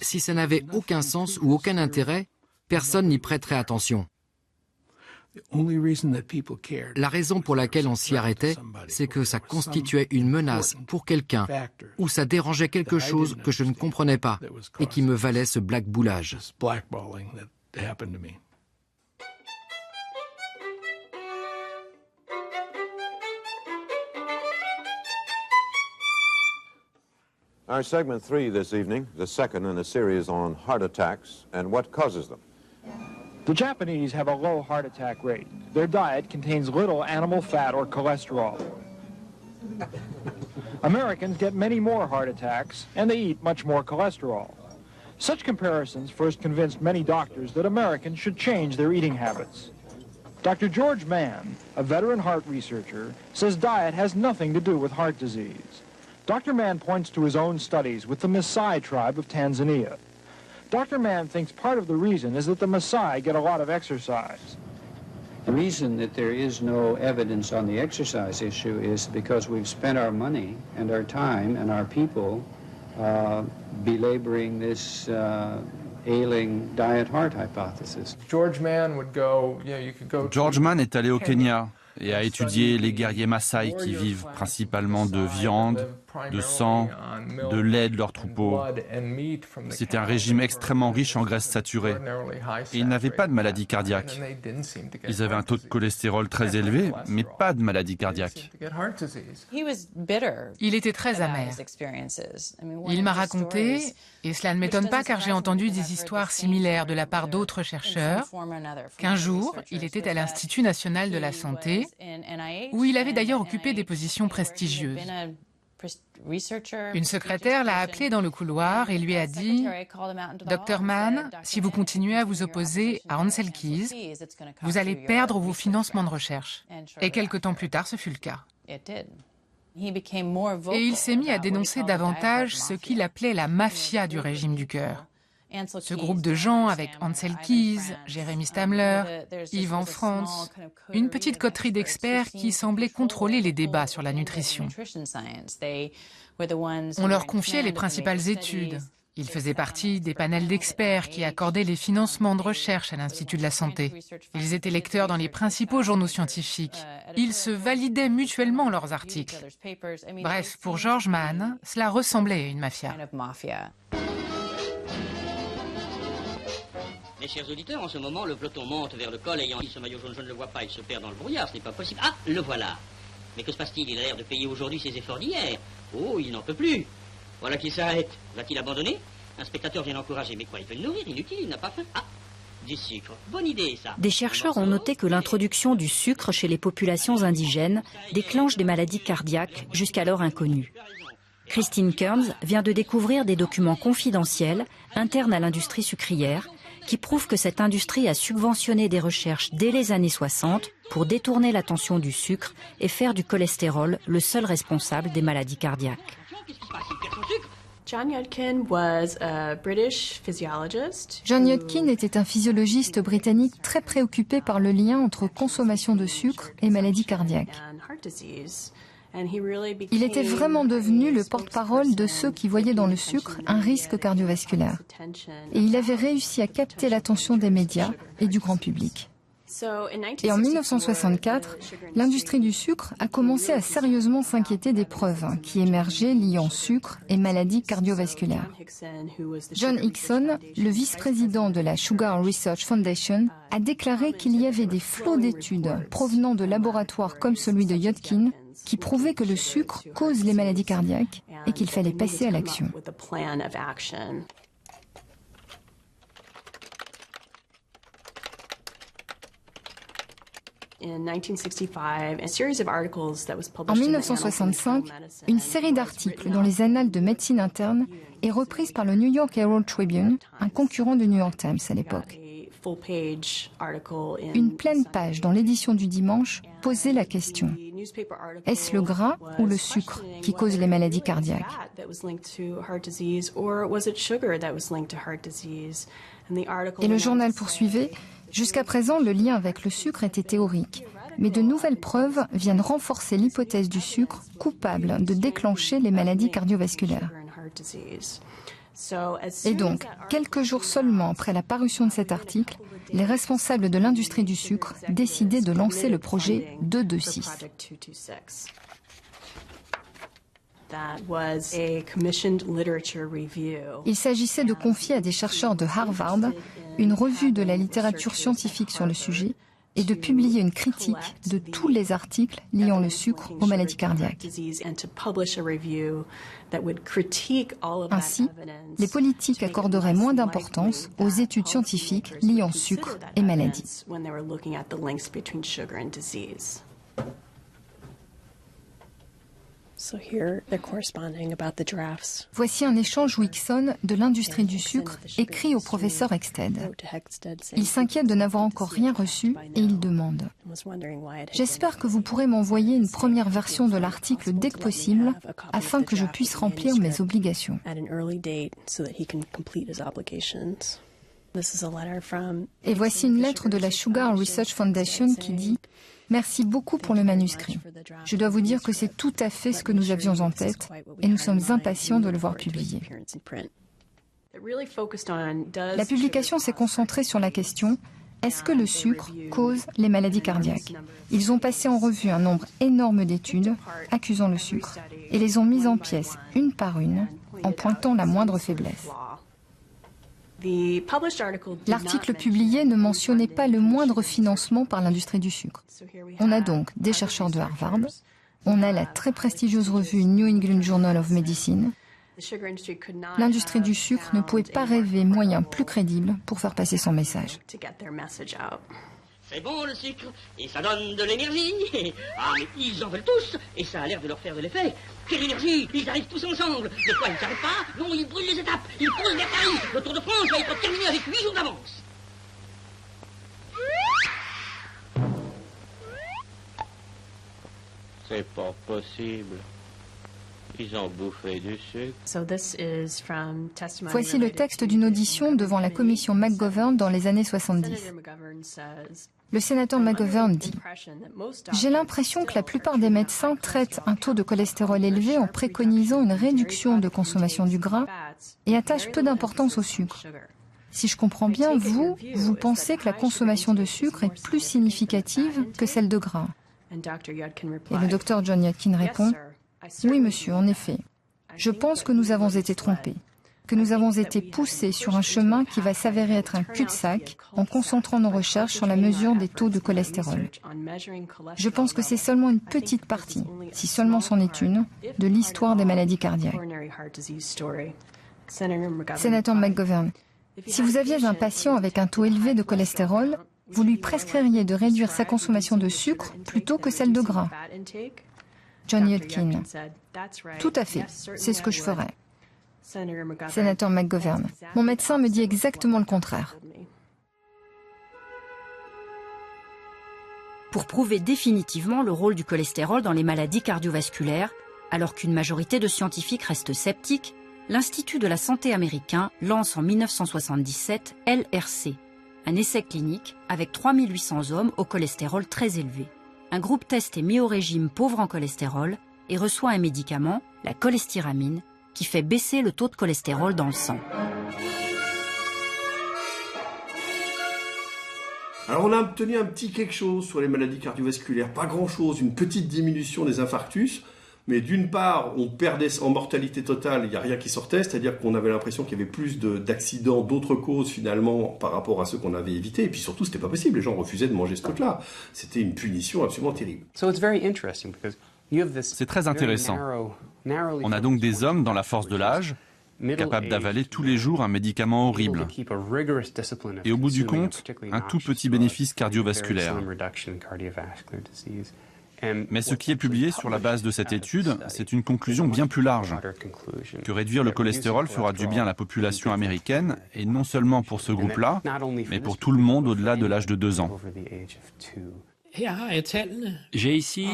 si ça n'avait aucun sens ou aucun intérêt, personne n'y prêterait attention. La raison pour laquelle on s'y arrêtait, c'est que ça constituait une menace pour quelqu'un ou ça dérangeait quelque chose que je ne comprenais pas et qui me valait ce blackboulage. Our segment 3 this evening, the second in a series on heart attacks and what causes them. The Japanese have a low heart attack rate. Their diet contains little animal fat or cholesterol. Americans get many more heart attacks, and they eat much more cholesterol. Such comparisons first convinced many doctors that Americans should change their eating habits. Dr. George Mann, a veteran heart researcher, says diet has nothing to do with heart disease. Dr. Mann points to his own studies with the Maasai tribe of Tanzania. Dr. Mann thinks part of the reason is that the Maasai get a lot of exercise. The reason that there is no evidence on the exercise issue is because we've spent our money and our time and our people belaboring this ailing diet heart hypothesis. George Mann would go, you could go. George Mann est allé au Kenya et a étudié les guerriers Maasai qui vivent principalement de viande, de sang, de lait de leurs troupeaux. C'était un régime extrêmement riche en graisses saturées. Et ils n'avaient pas de maladie cardiaque. Ils avaient un taux de cholestérol très élevé, mais pas de maladie cardiaque. Il était très amer. Il m'a raconté, et cela ne m'étonne pas car j'ai entendu des histoires similaires de la part d'autres chercheurs, qu'un jour, il était à l'Institut national de la santé, où il avait d'ailleurs occupé des positions prestigieuses. Une secrétaire l'a appelé dans le couloir et lui a dit « Dr Mann, si vous continuez à vous opposer à Ancel Keys, vous allez perdre vos financements de recherche. » Et quelque temps plus tard, ce fut le cas. Et il s'est mis à dénoncer davantage ce qu'il appelait la mafia du régime du cœur. Ce groupe de gens avec Ancel Keys, Jeremy Stamler, Yves France, une petite coterie d'experts qui semblaient contrôler les débats sur la nutrition. On leur confiait les principales études. Ils faisaient partie des panels d'experts qui accordaient les financements de recherche à l'Institut de la Santé. Ils étaient lecteurs dans les principaux journaux scientifiques. Ils se validaient mutuellement leurs articles. Bref, pour George Mann, cela ressemblait à une mafia. Mes chers auditeurs, en ce moment, le peloton monte vers le col ayant ce maillot jaune, je ne le vois pas, il se perd dans le brouillard, ce n'est pas possible. Ah, le voilà. Mais que se passe-t-il? Il a l'air de payer aujourd'hui ses efforts d'hier. Oh, il n'en peut plus. Voilà qu'il s'arrête. Va-t-il abandonner? Un spectateur vient l'encourager, mais quoi, il veut le nourrir, inutile, il n'a pas faim. Ah, du sucre, bonne idée ça. Des chercheurs ont noté que l'introduction du sucre chez les populations indigènes déclenche des maladies cardiaques jusqu'alors inconnues. Christine Kearns vient de découvrir des documents confidentiels internes à l'industrie sucrière qui prouvent que cette industrie a subventionné des recherches dès les années 60 pour détourner l'attention du sucre et faire du cholestérol le seul responsable des maladies cardiaques. John Yudkin était un physiologiste britannique très préoccupé par le lien entre consommation de sucre et maladies cardiaques. Il était vraiment devenu le porte-parole de ceux qui voyaient dans le sucre un risque cardiovasculaire. Et il avait réussi à capter l'attention des médias et du grand public. Et en 1964, l'industrie du sucre a commencé à sérieusement s'inquiéter des preuves qui émergeaient liant sucre et maladies cardiovasculaires. John Hickson, le vice-président de la Sugar Research Foundation, a déclaré qu'il y avait des flots d'études provenant de laboratoires comme celui de Yudkin qui prouvaient que le sucre cause les maladies cardiaques et qu'il fallait passer à l'action. En 1965, une série d'articles dans les annales de médecine interne est reprise par le New York Herald Tribune, un concurrent du New York Times à l'époque. Une pleine page dans l'édition du dimanche posait la question: est-ce le gras ou le sucre qui cause les maladies cardiaques? Et le journal poursuivait: jusqu'à présent, le lien avec le sucre était théorique, mais de nouvelles preuves viennent renforcer l'hypothèse du sucre coupable de déclencher les maladies cardiovasculaires. Et donc, quelques jours seulement après la parution de cet article, les responsables de l'industrie du sucre décidaient de lancer le projet 226. Il s'agissait de confier à des chercheurs de Harvard une revue de la littérature scientifique sur le sujet et de publier une critique de tous les articles liant le sucre aux maladies cardiaques. Ainsi, les politiques accorderaient moins d'importance aux études scientifiques liant sucre et maladies. Voici un échange Hickson de l'industrie du sucre écrit au professeur Hexted. Il s'inquiète de n'avoir encore rien reçu et il demande: j'espère que vous pourrez m'envoyer une première version de l'article dès que possible afin que je puisse remplir mes obligations. Et voici une lettre de la Sugar Research Foundation qui dit: merci beaucoup pour le manuscrit. Je dois vous dire que c'est tout à fait ce que nous avions en tête et nous sommes impatients de le voir publié. La publication s'est concentrée sur la question: est-ce que le sucre cause les maladies cardiaques? Ils ont passé en revue un nombre énorme d'études accusant le sucre et les ont mises en pièces une par une en pointant la moindre faiblesse. L'article publié ne mentionnait pas le moindre financement par l'industrie du sucre. On a donc des chercheurs de Harvard, on a la très prestigieuse revue New England Journal of Medicine. L'industrie du sucre ne pouvait pas rêver moyen plus crédible pour faire passer son message. C'est bon le sucre, et ça donne de l'énergie. Ah, mais ils en veulent tous, et ça a l'air de leur faire de l'effet. Quelle énergie, ils arrivent tous ensemble. Mais quoi, ils n'arrêtent pas? Non, ils brûlent les étapes, ils posent vers Paris. Le Tour de France va être terminé avec 8 jours d'avance. C'est pas possible. Ils ont bouffé du sucre. Voici le texte d'une audition devant la commission McGovern dans les années 70. Le sénateur McGovern dit: j'ai l'impression que la plupart des médecins traitent un taux de cholestérol élevé en préconisant une réduction de consommation du gras et attachent peu d'importance au sucre. Si je comprends bien, vous pensez que la consommation de sucre est plus significative que celle de gras. Et le docteur John Yudkin répond: oui, monsieur, en effet. Je pense que nous avons été trompés, que nous avons été poussés sur un chemin qui va s'avérer être un cul-de-sac en concentrant nos recherches sur la mesure des taux de cholestérol. Je pense que c'est seulement une petite partie, si seulement c'en est une, de l'histoire des maladies cardiaques. Sénateur McGovern, si vous aviez un patient avec un taux élevé de cholestérol, vous lui prescririez de réduire sa consommation de sucre plutôt que celle de gras. John Yudkin. Tout à fait, c'est ce que je ferais. Sénateur McGovern, mon médecin me dit exactement le contraire. Pour prouver définitivement le rôle du cholestérol dans les maladies cardiovasculaires, alors qu'une majorité de scientifiques restent sceptiques, l'Institut de la santé américain lance en 1977 LRC, un essai clinique avec 3800 hommes au cholestérol très élevé. Un groupe test est mis au régime pauvre en cholestérol et reçoit un médicament, la cholestéramine, qui fait baisser le taux de cholestérol dans le sang. Alors on a obtenu un petit quelque chose sur les maladies cardiovasculaires, pas grand-chose, une petite diminution des infarctus, mais d'une part, on perdait en mortalité totale, il n'y a rien qui sortait, c'est-à-dire qu'on avait l'impression qu'il y avait plus d'accidents, d'autres causes finalement par rapport à ceux qu'on avait évités, et puis surtout c'était pas possible, les gens refusaient de manger ce truc-là. C'était une punition absolument terrible. C'est très intéressant. On a donc des hommes dans la force de l'âge, capables d'avaler tous les jours un médicament horrible. Et au bout du compte, un tout petit bénéfice cardiovasculaire. Mais ce qui est publié sur la base de cette étude, c'est une conclusion bien plus large, que réduire le cholestérol fera du bien à la population américaine, et non seulement pour ce groupe-là, mais pour tout le monde au-delà de l'âge de 2 ans. J'ai ici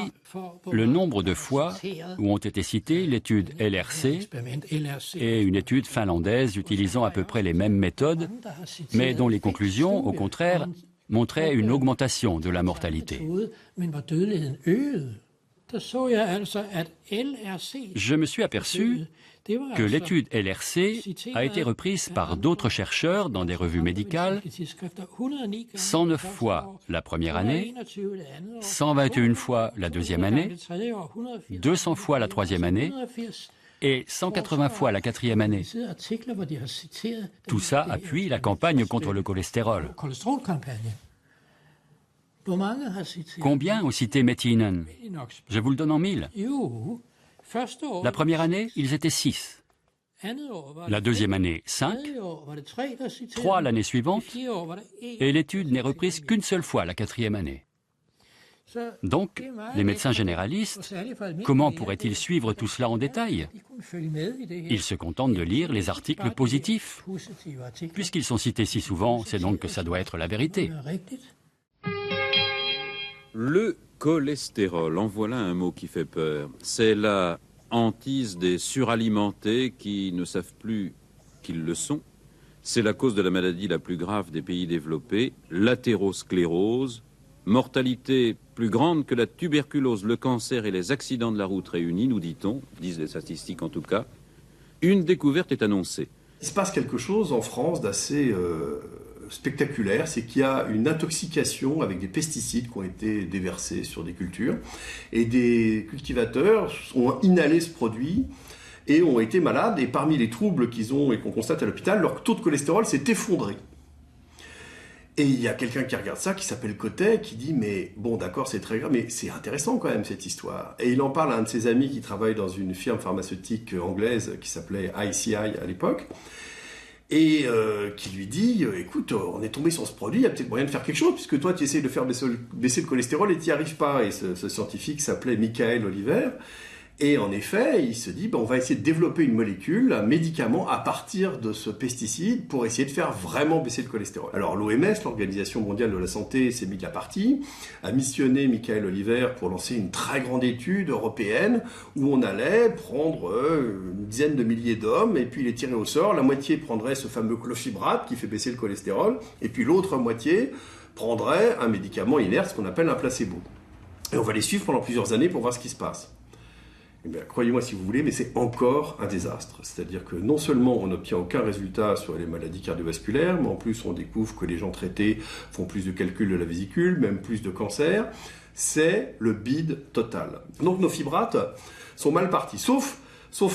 le nombre de fois où ont été citées l'étude LRC et une étude finlandaise utilisant à peu près les mêmes méthodes, mais dont les conclusions, au contraire, montraient une augmentation de la mortalité. Je me suis aperçu que l'étude LRC a été reprise par d'autres chercheurs dans des revues médicales 109 fois la première année, 121 fois la deuxième année, 200 fois la troisième année et 180 fois la quatrième année. Tout ça appuie la campagne contre le cholestérol. Combien ont cité Metinen? Je vous le donne en 1000. La première année, ils étaient 6. La deuxième année, 5. 3 l'année suivante. Et l'étude n'est reprise qu'une seule fois la quatrième année. Donc, les médecins généralistes, comment pourraient-ils suivre tout cela en détail? Ils se contentent de lire les articles positifs. Puisqu'ils sont cités si souvent, c'est donc que ça doit être la vérité. Le cholestérol, en voilà un mot qui fait peur. C'est la hantise des suralimentés qui ne savent plus qu'ils le sont. C'est la cause de la maladie la plus grave des pays développés, l'athérosclérose, mortalité plus grande que la tuberculose, le cancer et les accidents de la route réunis, nous dit-on, disent les statistiques en tout cas. Une découverte est annoncée. Il se passe quelque chose en France d'assez spectaculaire, c'est qu'il y a une intoxication avec des pesticides qui ont été déversés sur des cultures, et des cultivateurs ont inhalé ce produit et ont été malades, et parmi les troubles qu'ils ont et qu'on constate à l'hôpital, leur taux de cholestérol s'est effondré. Et il y a quelqu'un qui regarde ça, qui s'appelle Cotet, qui dit « mais bon d'accord, c'est très grave, mais c'est intéressant quand même cette histoire ». Et il en parle à un de ses amis qui travaille dans une firme pharmaceutique anglaise qui s'appelait ICI à l'époque, et qui lui dit « écoute, on est tombé sur ce produit, il y a peut-être moyen de faire quelque chose, puisque toi tu essayes de faire baisser le cholestérol et tu n'y arrives pas ». Et ce scientifique s'appelait Michael Oliver. Et en effet, il se dit, on va essayer de développer une molécule, un médicament à partir de ce pesticide pour essayer de faire vraiment baisser le cholestérol. Alors l'OMS, l'Organisation mondiale de la santé, s'est mis de la partie, a missionné Michael Oliver pour lancer une très grande étude européenne où on allait prendre une dizaine de milliers d'hommes et puis les tirer au sort. La moitié prendrait ce fameux clofibrate qui fait baisser le cholestérol et puis l'autre moitié prendrait un médicament inerte, ce qu'on appelle un placebo. Et on va les suivre pendant plusieurs années pour voir ce qui se passe. Eh bien, croyez-moi si vous voulez, mais c'est encore un désastre. C'est-à-dire que non seulement on n'obtient aucun résultat sur les maladies cardiovasculaires, mais en plus on découvre que les gens traités font plus de calculs de la vésicule, même plus de cancer. C'est le bide total. Donc nos fibrates sont mal partis, sauf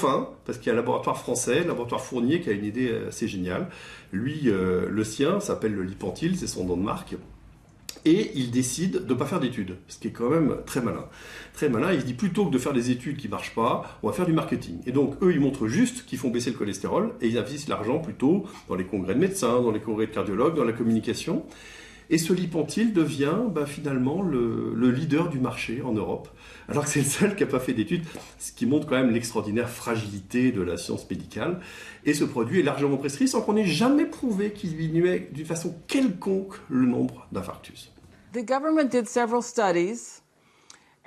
un, parce qu'il y a un laboratoire français, le laboratoire Fournier, qui a une idée assez géniale. Lui, le sien s'appelle le Lipentil, c'est son nom de marque. Et il décide de ne pas faire d'études, ce qui est quand même très malin. Très malin, il se dit plutôt que de faire des études qui ne marchent pas, on va faire du marketing. Et donc eux, ils montrent juste qu'ils font baisser le cholestérol et ils investissent l'argent plutôt dans les congrès de médecins, dans les congrès de cardiologues, dans la communication. Et ce Lipentil devient finalement le leader du marché en Europe, alors que c'est le seul qui n'a pas fait d'études, ce qui montre quand même l'extraordinaire fragilité de la science médicale. Et ce produit est largement prescrit sans qu'on ait jamais prouvé qu'il diminuait d'une façon quelconque le nombre d'infarctus.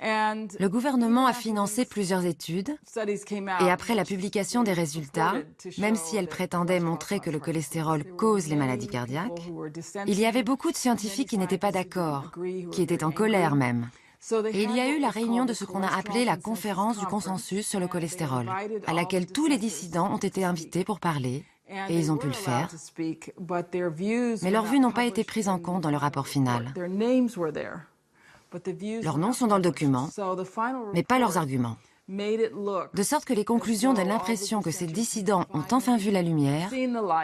Le gouvernement a financé plusieurs études et après la publication des résultats, même si elles prétendaient montrer que le cholestérol cause les maladies cardiaques, il y avait beaucoup de scientifiques qui n'étaient pas d'accord, qui étaient en colère même. Et il y a eu la réunion de ce qu'on a appelé la conférence du consensus sur le cholestérol, à laquelle tous les dissidents ont été invités pour parler, et ils ont pu le faire. Mais leurs vues n'ont pas été prises en compte dans le rapport final. Leurs noms sont dans le document, mais pas leurs arguments. De sorte que les conclusions donnent l'impression que ces dissidents ont enfin vu la lumière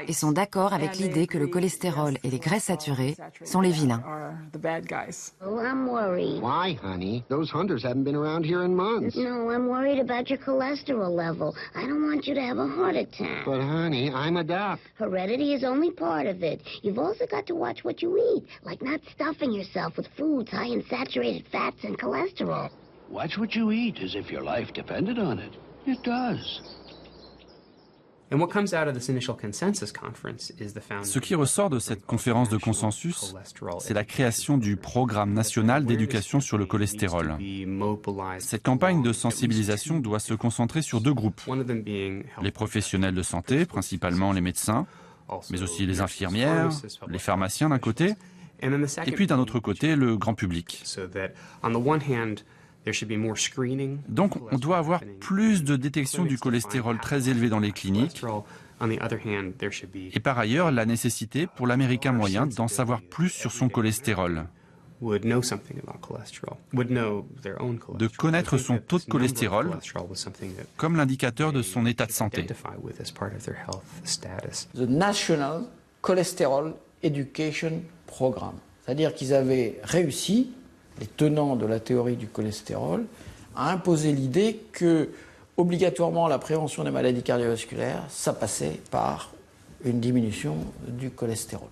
et sont d'accord avec l'idée que le cholestérol et les graisses saturées sont les vilains. Oh, I'm worried. Why, honey? Those hunters haven't been around here in months. No, I'm worried about your cholesterol level. I don't want you to have a heart attack. But, honey, I'm a doc. Heredity is only part of it. You've also got to watch what you eat, like not stuffing yourself with foods high in saturated fats and cholesterol. Watch what you eat as if your life depended on it. It does. Ce qui ressort de cette conférence de consensus, c'est la création du Programme national d'éducation sur le cholestérol. Cette campagne de sensibilisation doit se concentrer sur deux groupes. Les professionnels de santé, principalement les médecins, mais aussi les infirmières, les pharmaciens d'un côté, et puis d'un autre côté, le grand public. Donc, on doit avoir plus de détection du cholestérol très élevé dans les cliniques. Et par ailleurs, la nécessité pour l'Américain moyen d'en savoir plus sur son cholestérol. De connaître son taux de cholestérol comme l'indicateur de son état de santé. The National Cholesterol Education Program. C'est-à-dire qu'ils avaient réussi, les tenants de la théorie du cholestérol, à imposer l'idée que, obligatoirement, la prévention des maladies cardiovasculaires, ça passait par une diminution du cholestérol.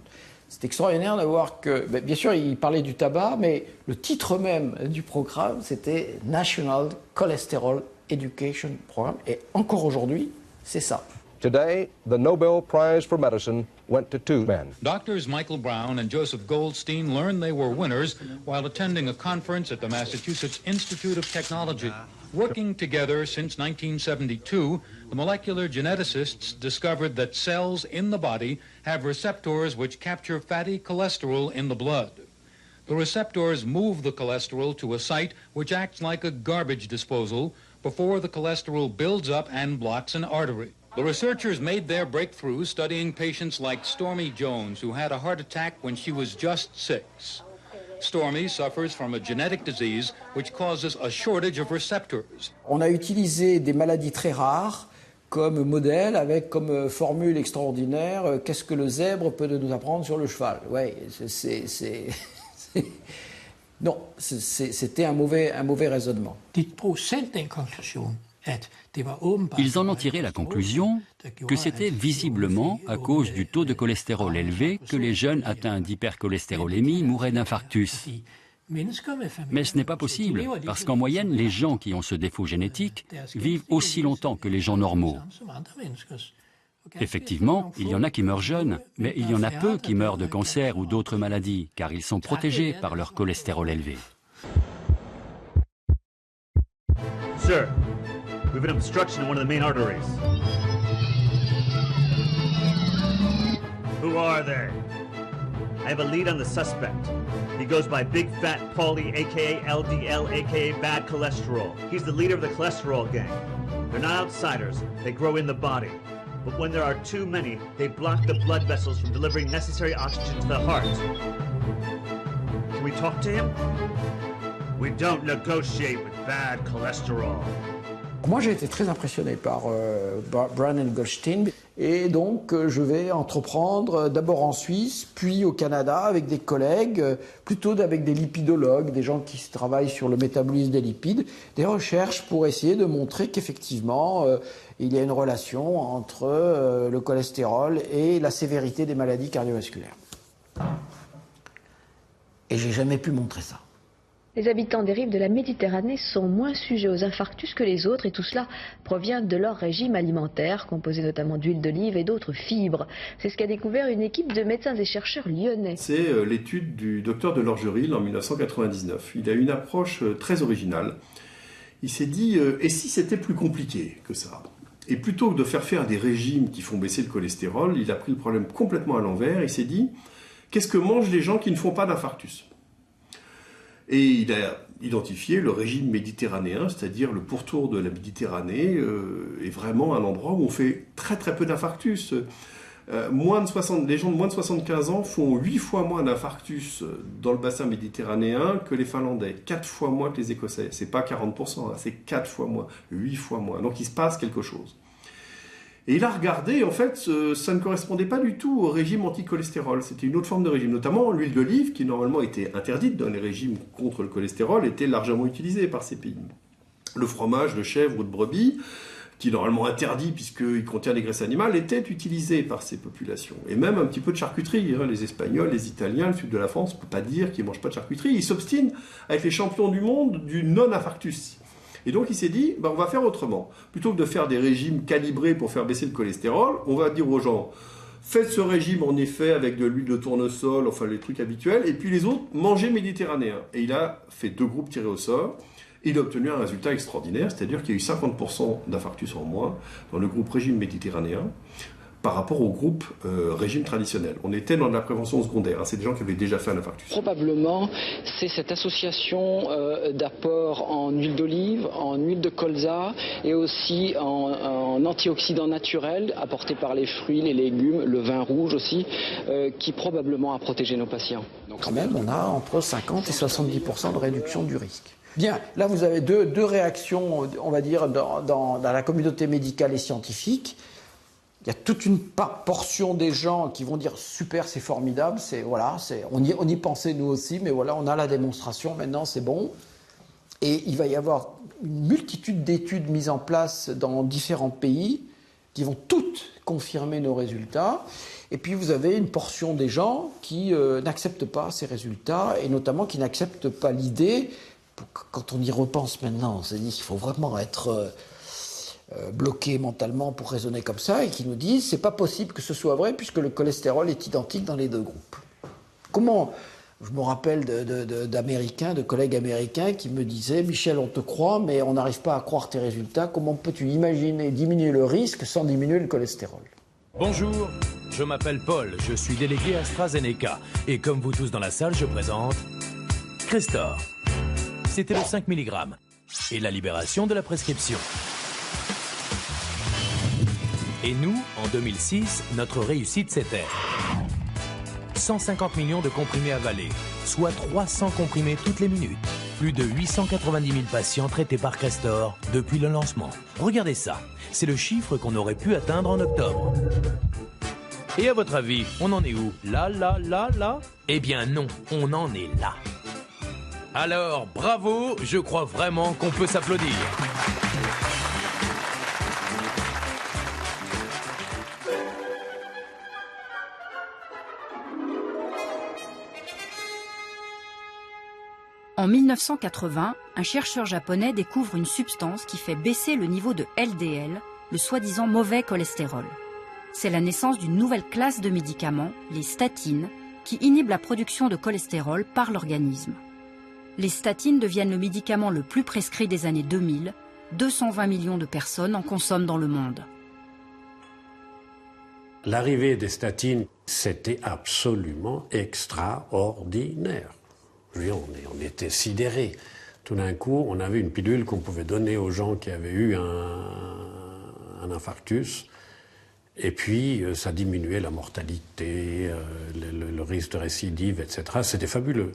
C'est extraordinaire de voir que, bien sûr, il parlait du tabac, mais le titre même du programme, c'était National Cholesterol Education Program. Et encore aujourd'hui, c'est ça. Today, the Nobel Prize for Medicine went to two men. Doctors Michael Brown and Joseph Goldstein learned they were winners while attending a conference at the Massachusetts Institute of Technology. Working together since 1972, the molecular geneticists discovered that cells in the body have receptors which capture fatty cholesterol in the blood. The receptors move the cholesterol to a site which acts like a garbage disposal before the cholesterol builds up and blocks an artery. The researchers made their breakthrough studying patients like Stormy Jones, who had a heart attack when she was just 6. Stormy suffers from a genetic disease which causes a shortage of receptors. On a utilisé des maladies très rares comme modèle, avec comme formule extraordinaire qu'est-ce que le zèbre peut nous apprendre sur le cheval. Ouais, non, c'était un mauvais raisonnement. Ils en ont tiré la conclusion que c'était visiblement à cause du taux de cholestérol élevé que les jeunes atteints d'hypercholestérolémie mouraient d'infarctus. Mais ce n'est pas possible, parce qu'en moyenne, les gens qui ont ce défaut génétique vivent aussi longtemps que les gens normaux. Effectivement, il y en a qui meurent jeunes, mais il y en a peu qui meurent de cancer ou d'autres maladies, car ils sont protégés par leur cholestérol élevé. Sir, we have an obstruction in one of the main arteries. Who are they? I have a lead on the suspect. He goes by Big Fat Paulie, aka LDL, aka bad cholesterol. He's the leader of the cholesterol gang. They're not outsiders, they grow in the body. But when there are too many, they block the blood vessels from delivering necessary oxygen to the heart. Can we talk to him? We don't negotiate with bad cholesterol. Moi, j'ai été très impressionné par Brown & Goldstein. Et donc, je vais entreprendre d'abord en Suisse, puis au Canada avec des collègues, plutôt avec des lipidologues, des gens qui travaillent sur le métabolisme des lipides, des recherches pour essayer de montrer qu'effectivement, il y a une relation entre le cholestérol et la sévérité des maladies cardiovasculaires. Et j'ai jamais pu montrer ça. Les habitants des rives de la Méditerranée sont moins sujets aux infarctus que les autres et tout cela provient de leur régime alimentaire, composé notamment d'huile d'olive et d'autres fibres. C'est ce qu'a découvert une équipe de médecins et chercheurs lyonnais. C'est l'étude du docteur de Lorgeril en 1999. Il a une approche très originale. Il s'est dit, et si c'était plus compliqué que ça ? Et plutôt que de faire des régimes qui font baisser le cholestérol, il a pris le problème complètement à l'envers. Il s'est dit, qu'est-ce que mangent les gens qui ne font pas d'infarctus ? Et il a identifié le régime méditerranéen, c'est-à-dire le pourtour de la Méditerranée est vraiment un endroit où on fait très très peu d'infarctus. Les gens de moins de 75 ans font 8 fois moins d'infarctus dans le bassin méditerranéen que les Finlandais, 4 fois moins que les Écossais. C'est pas 40%, c'est 4 fois moins, 8 fois moins. Donc il se passe quelque chose. Et il a regardé, en fait, ça ne correspondait pas du tout au régime anti-cholestérol. C'était une autre forme de régime. Notamment, l'huile d'olive, qui normalement était interdite dans les régimes contre le cholestérol, était largement utilisée par ces pays. Le fromage de chèvre ou de brebis, qui est normalement interdit puisqu'il contient des graisses animales, était utilisé par ces populations. Et même un petit peu de charcuterie. Les Espagnols, les Italiens, le sud de la France, on ne peut pas dire qu'ils ne mangent pas de charcuterie. Ils s'obstinent avec les champions du monde du non-infarctus. Et donc il s'est dit, on va faire autrement. Plutôt que de faire des régimes calibrés pour faire baisser le cholestérol, on va dire aux gens, faites ce régime en effet avec de l'huile de tournesol, enfin les trucs habituels, et puis les autres, mangez méditerranéen. Et il a fait 2 groupes tirés au sort. Il a obtenu un résultat extraordinaire, c'est-à-dire qu'il y a eu 50% d'infarctus en moins dans le groupe régime méditerranéen par rapport au groupe régime traditionnel. On était dans de la prévention secondaire, c'est des gens qui avaient déjà fait un infarctus. Probablement, c'est cette association d'apport en huile d'olive, en huile de colza et aussi en antioxydants naturels apportés par les fruits, les légumes, le vin rouge aussi, qui probablement a protégé nos patients. Donc quand même, on a entre 50 et 70% de réduction du risque. Bien, là vous avez deux réactions, on va dire, dans la communauté médicale et scientifique. Il y a toute une portion des gens qui vont dire super, c'est formidable, on y pensait nous aussi, mais voilà, on a la démonstration, maintenant c'est bon. Et il va y avoir une multitude d'études mises en place dans différents pays qui vont toutes confirmer nos résultats. Et puis vous avez une portion des gens qui n'acceptent pas ces résultats, et notamment qui n'acceptent pas l'idée, quand on y repense maintenant, on se dit qu'il faut vraiment être bloqués mentalement pour raisonner comme ça, et qui nous disent c'est pas possible que ce soit vrai puisque le cholestérol est identique dans les 2 groupes. Comment, je me rappelle d'Américains, de collègues américains qui me disaient Michel, on te croit mais on n'arrive pas à croire tes résultats, comment peux-tu imaginer diminuer le risque sans diminuer le cholestérol? Bonjour, je m'appelle Paul, je suis délégué AstraZeneca et comme vous tous dans la salle, je présente Crestor. C'était le 5 mg et la libération de la prescription. Et nous, en 2006, notre réussite c'était 150 millions de comprimés avalés, soit 300 comprimés toutes les minutes. Plus de 890 000 patients traités par Crestor depuis le lancement. Regardez ça, c'est le chiffre qu'on aurait pu atteindre en octobre. Et à votre avis, on en est où? Là? Eh bien non, on en est là. Alors, bravo, je crois vraiment qu'on peut s'applaudir. En 1980, un chercheur japonais découvre une substance qui fait baisser le niveau de LDL, le soi-disant mauvais cholestérol. C'est la naissance d'une nouvelle classe de médicaments, les statines, qui inhibent la production de cholestérol par l'organisme. Les statines deviennent le médicament le plus prescrit des années 2000. 220 millions de personnes en consomment dans le monde. L'arrivée des statines, c'était absolument extraordinaire. On était sidérés. Tout d'un coup, on avait une pilule qu'on pouvait donner aux gens qui avaient eu un infarctus. Et puis, ça diminuait la mortalité, le risque de récidive, etc. C'était fabuleux.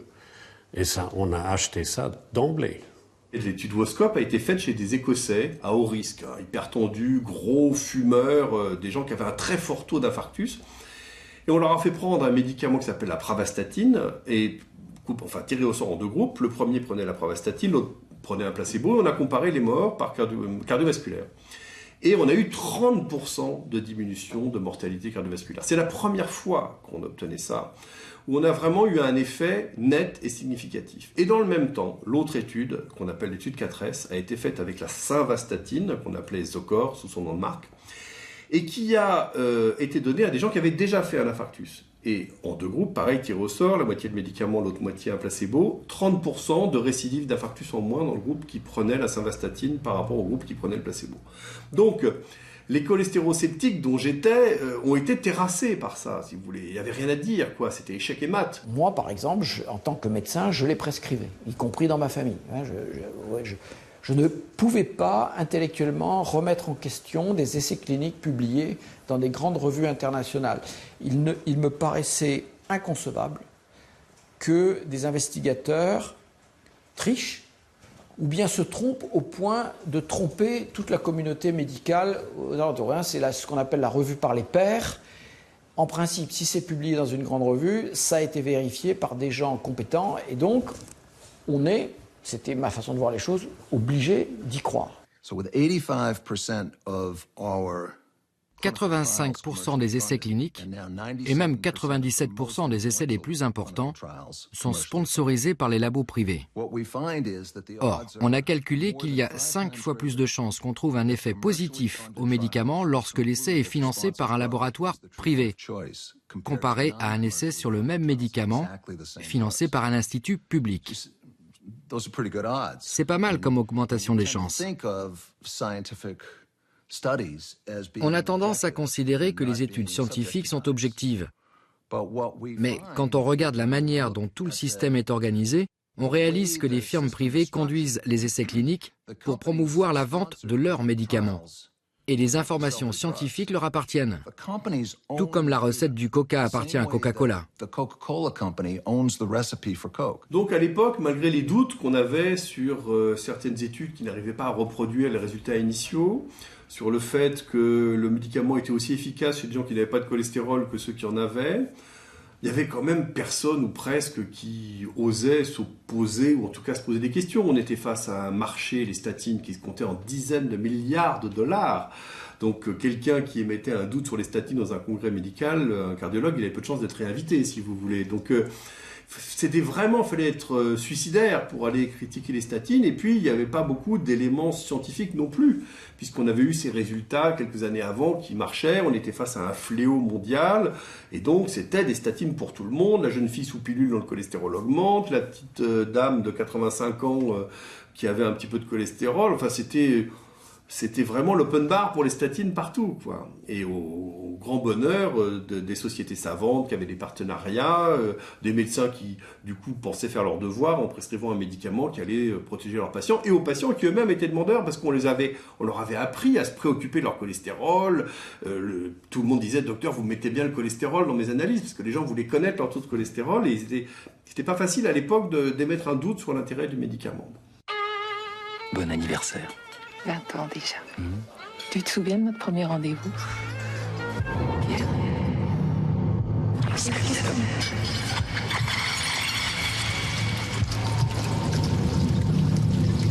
Et ça, on a acheté ça d'emblée. Et l'étude WOSCOP a été faite chez des Écossais à haut risque, hein, hypertendus, gros fumeurs, des gens qui avaient un très fort taux d'infarctus. Et on leur a fait prendre un médicament qui s'appelle la pravastatine, et tiré au sort en deux groupes. Le premier prenait la pravastatine, l'autre prenait un placebo, et on a comparé les morts par cardiovasculaire. Et on a eu 30% de diminution de mortalité cardiovasculaire. C'est la première fois qu'on obtenait ça, où on a vraiment eu un effet net et significatif. Et dans le même temps, l'autre étude, qu'on appelle l'étude 4S, a été faite avec la simvastatine, qu'on appelait Zocor sous son nom de marque, et qui a été donnée à des gens qui avaient déjà fait un infarctus. Et en deux groupes, pareil, tiré au sort, la moitié de médicaments, l'autre moitié un placebo, 30% de récidive d'infarctus en moins dans le groupe qui prenait la simvastatine par rapport au groupe qui prenait le placebo. Donc, les cholestérosceptiques dont j'étais ont été terrassés par ça, si vous voulez. Il n'y avait rien à dire, quoi. C'était échec et mat. Moi, par exemple, en tant que médecin, je les prescrivais, y compris dans ma famille. Je ne pouvais pas intellectuellement remettre en question des essais cliniques publiés dans des grandes revues internationales. Il me paraissait inconcevable que des investigateurs trichent ou bien se trompent au point de tromper toute la communauté médicale aux alentours. C'est ce qu'on appelle la revue par les pairs. En principe, si c'est publié dans une grande revue, ça a été vérifié par des gens compétents et donc on est, c'était ma façon de voir les choses, obligé d'y croire. 85% des essais cliniques et même 97% des essais les plus importants sont sponsorisés par les labos privés. Or, on a calculé qu'il y a 5 fois plus de chances qu'on trouve un effet positif au médicament lorsque l'essai est financé par un laboratoire privé, comparé à un essai sur le même médicament financé par un institut public. C'est pas mal comme augmentation des chances. On a tendance à considérer que les études scientifiques sont objectives. Mais quand on regarde la manière dont tout le système est organisé, on réalise que les firmes privées conduisent les essais cliniques pour promouvoir la vente de leurs médicaments. Et les informations scientifiques leur appartiennent. Tout comme la recette du Coca appartient à Coca-Cola. Donc à l'époque, malgré les doutes qu'on avait sur certaines études qui n'arrivaient pas à reproduire les résultats initiaux, sur le fait que le médicament était aussi efficace chez des gens qui n'avaient pas de cholestérol que ceux qui en avaient, il y avait quand même personne ou presque qui osait s'opposer ou en tout cas se poser des questions. On était face à un marché, les statines, qui se comptait en dizaines de milliards de dollars. Donc quelqu'un qui émettait un doute sur les statines dans un congrès médical, un cardiologue, il avait peu de chances d'être réinvité, si vous voulez. Donc c'était vraiment, il fallait être suicidaire pour aller critiquer les statines. Et puis il n'y avait pas beaucoup d'éléments scientifiques non plus, puisqu'on avait eu ces résultats quelques années avant qui marchaient. On était face à un fléau mondial. Et donc c'était des statines pour tout le monde. La jeune fille sous pilule dont le cholestérol augmente, la petite dame de 85 ans qui avait un petit peu de cholestérol. Enfin, c'était vraiment l'open bar pour les statines partout, quoi. Et au grand bonheur des sociétés savantes qui avaient des partenariats, des médecins qui, du coup, pensaient faire leur devoir en prescrivant un médicament qui allait protéger leurs patients, et aux patients qui eux-mêmes étaient demandeurs parce on leur avait appris à se préoccuper de leur cholestérol. Tout le monde disait, docteur, vous mettez bien le cholestérol dans mes analyses, parce que les gens voulaient connaître leur taux de cholestérol, et c'était pas facile à l'époque d'émettre un doute sur l'intérêt du médicament. Bon anniversaire. 20 ans déjà. Tu te souviens de notre premier rendez-vous? Pierre.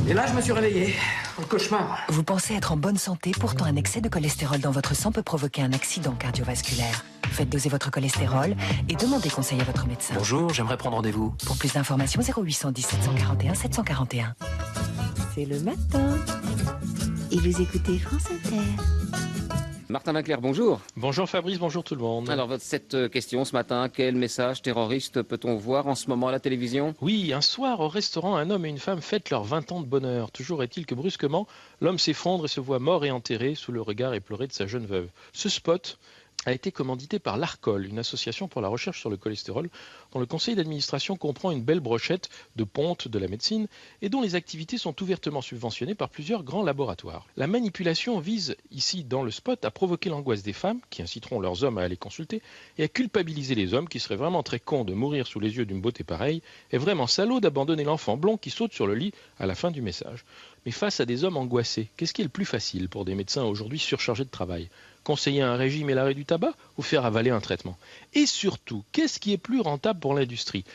Et là, je me suis réveillé. Un cauchemar. Vous pensez être en bonne santé, pourtant un excès de cholestérol dans votre sang peut provoquer un accident cardiovasculaire. Faites doser votre cholestérol et demandez conseil à votre médecin. Bonjour, j'aimerais prendre rendez-vous. Pour plus d'informations, 0810 741 741. C'est le matin. Et vous écoutez France Inter. Martin Vinclair, bonjour. Bonjour Fabrice, bonjour tout le monde. Alors, cette question ce matin, quel message terroriste peut-on voir en ce moment à la télévision? Oui, un soir au restaurant, un homme et une femme fêtent leurs 20 ans de bonheur. Toujours est-il que brusquement, l'homme s'effondre et se voit mort et enterré sous le regard éploré de sa jeune veuve. Ce spot a été commandité par l'ARCOL, une association pour la recherche sur le cholestérol, dont le conseil d'administration comprend une belle brochette de pontes de la médecine et dont les activités sont ouvertement subventionnées par plusieurs grands laboratoires. La manipulation vise, ici dans le spot, à provoquer l'angoisse des femmes, qui inciteront leurs hommes à aller consulter, et à culpabiliser les hommes, qui seraient vraiment très cons de mourir sous les yeux d'une beauté pareille, et vraiment salauds d'abandonner l'enfant blond qui saute sur le lit à la fin du message. Mais face à des hommes angoissés, qu'est-ce qui est le plus facile pour des médecins aujourd'hui surchargés de travail ? Conseiller un régime et l'arrêt du tabac ou faire avaler un traitement? Et surtout, qu'est-ce qui est plus rentable pour l'industrie?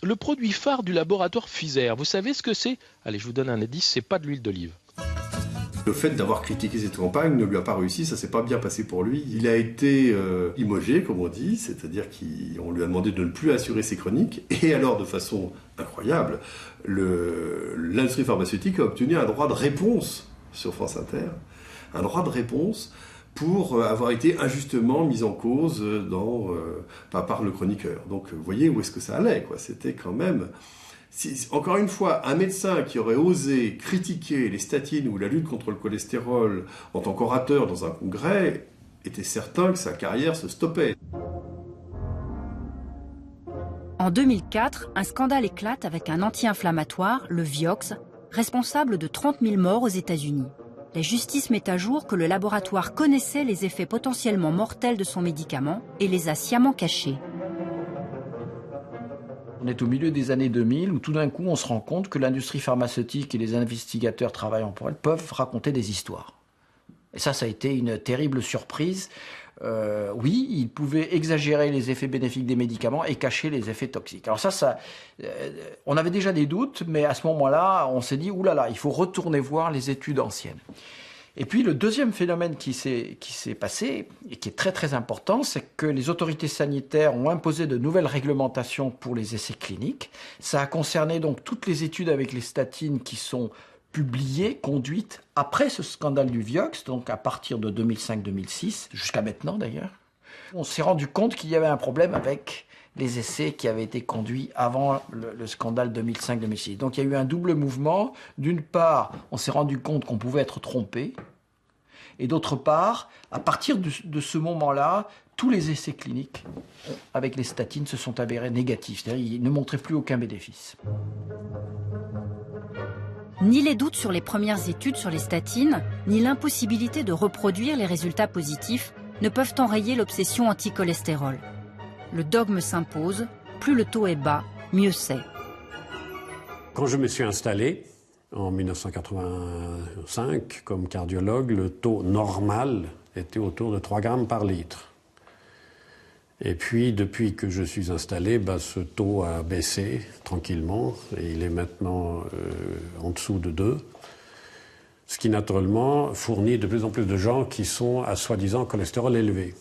Le produit phare du laboratoire Pfizer, vous savez ce que c'est? Allez, je vous donne un indice, c'est pas de l'huile d'olive. Le fait d'avoir critiqué cette campagne ne lui a pas réussi, ça s'est pas bien passé pour lui. Il a été limogé, comme on dit, c'est-à-dire qu'on lui a demandé de ne plus assurer ses chroniques. Et alors, de façon incroyable, l'industrie pharmaceutique a obtenu un droit de réponse sur France Inter, un droit de réponse pour avoir été injustement mis en cause par le chroniqueur. Donc, vous voyez où est-ce que ça allait, quoi. C'était quand même... Encore une fois, un médecin qui aurait osé critiquer les statines ou la lutte contre le cholestérol en tant qu'orateur dans un congrès était certain que sa carrière se stoppait. En 2004, un scandale éclate avec un anti-inflammatoire, le Vioxx, responsable de 30 000 morts aux États-Unis. La justice met à jour que le laboratoire connaissait les effets potentiellement mortels de son médicament et les a sciemment cachés. On est au milieu des années 2000 où tout d'un coup on se rend compte que l'industrie pharmaceutique et les investigateurs travaillant pour elle peuvent raconter des histoires. Et ça a été une terrible surprise. Oui, ils pouvaient exagérer les effets bénéfiques des médicaments et cacher les effets toxiques. Alors on avait déjà des doutes, mais à ce moment-là, on s'est dit, oulala, il faut retourner voir les études anciennes. Et puis le deuxième phénomène qui s'est passé, et qui est très très important, c'est que les autorités sanitaires ont imposé de nouvelles réglementations pour les essais cliniques. Ça a concerné donc toutes les études avec les statines qui sont publiées, conduites après ce scandale du Vioxx, donc à partir de 2005-2006, jusqu'à maintenant d'ailleurs. On s'est rendu compte qu'il y avait un problème avec les essais qui avaient été conduits avant le scandale 2005-2006. Donc il y a eu un double mouvement. D'une part, on s'est rendu compte qu'on pouvait être trompé. Et d'autre part, à partir de ce moment-là, tous les essais cliniques avec les statines se sont avérés négatifs. C'est-à-dire qu'ils ne montraient plus aucun bénéfice. Ni les doutes sur les premières études sur les statines, ni l'impossibilité de reproduire les résultats positifs ne peuvent enrayer l'obsession anti-cholestérol. Le dogme s'impose, plus le taux est bas, mieux c'est. Quand je me suis installé, en 1985, comme cardiologue, le taux normal était autour de 3 grammes par litre. Et puis, depuis que je suis installé, ce taux a baissé tranquillement, et il est maintenant en dessous de 2, ce qui naturellement fournit de plus en plus de gens qui sont à soi-disant cholestérol élevé.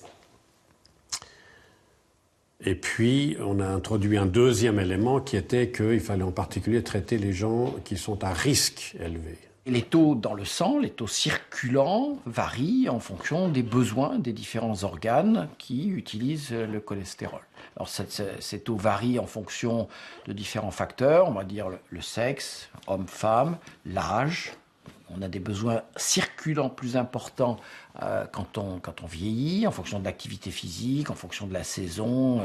Et puis, on a introduit un deuxième élément qui était qu'il fallait en particulier traiter les gens qui sont à risque élevé. Les taux dans le sang, les taux circulants varient en fonction des besoins des différents organes qui utilisent le cholestérol. Alors ces taux varient en fonction de différents facteurs, on va dire le sexe, homme-femme, l'âge. On a des besoins circulants plus importants quand on vieillit, en fonction de l'activité physique, en fonction de la saison,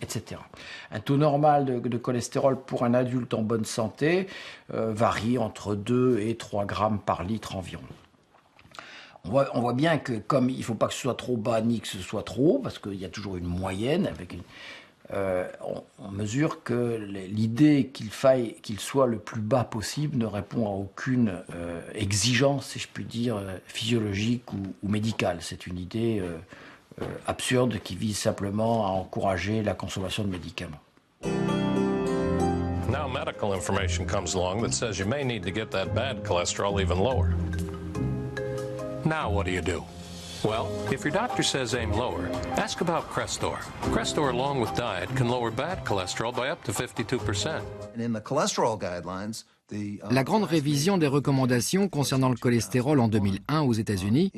etc. Un taux normal de cholestérol pour un adulte en bonne santé varie entre 2 et 3 grammes par litre environ. On voit bien que comme il ne faut pas que ce soit trop bas ni que ce soit trop haut, parce qu'il y a toujours une moyenne avec on mesure que l'idée qu'il soit le plus bas possible ne répond à aucune exigence, si je puis dire, physiologique ou médicale. C'est une idée absurde qui vise simplement à encourager la consommation de médicaments. Now medical information comes along that says you may need to get that bad cholesterol even lower. Now what do? Well, if your doctor says aim lower, ask about Crestor. Crestor, along with diet, can lower bad cholesterol by up to 52%. And in the cholesterol guidelines, la grande révision des recommandations concernant le cholestérol en 2001 aux États-Unis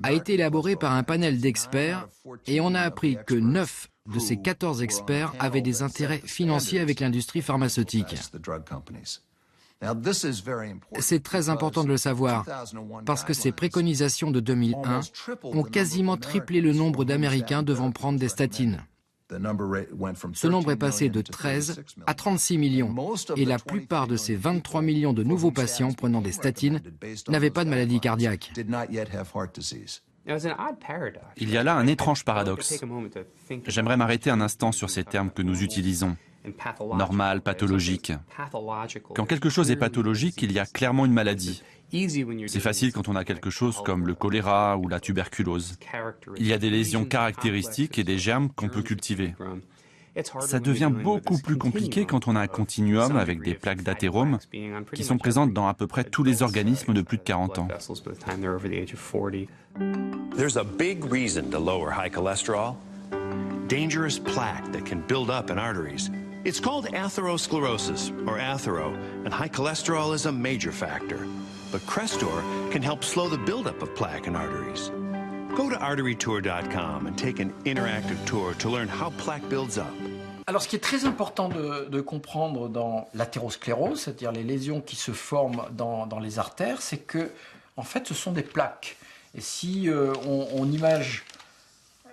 a été élaborée par un panel d'experts et on a appris que 9 de ces 14 experts avaient des intérêts financiers avec l'industrie pharmaceutique. C'est très important de le savoir, parce que ces préconisations de 2001 ont quasiment triplé le nombre d'Américains devant prendre des statines. Ce nombre est passé de 13 à 36 millions, et la plupart de ces 23 millions de nouveaux patients prenant des statines n'avaient pas de maladie cardiaque. Il y a là un étrange paradoxe. J'aimerais m'arrêter un instant sur ces termes que nous utilisons. Normal, pathologique. Quand quelque chose est pathologique, il y a clairement une maladie. C'est facile quand on a quelque chose comme le choléra ou la tuberculose. Il y a des lésions caractéristiques et des germes qu'on peut cultiver. Ça devient beaucoup plus compliqué quand on a un continuum avec des plaques d'athérome qui sont présentes dans à peu près tous les organismes de plus de 40 ans. There's a big reason to lower high cholesterol. Dangerous plaque that can build up in arteries. It's called atherosclerosis, or athero, and high cholesterol is a major factor. But Crestor can help slow the buildup of plaque in arteries. Go to arterytour.com and take an interactive tour to learn how plaque builds up. Alors, ce qui est très important de comprendre dans l'athérosclérose, c'est-à-dire les lésions qui se forment dans les artères, c'est que, en fait, ce sont des plaques. Et si on image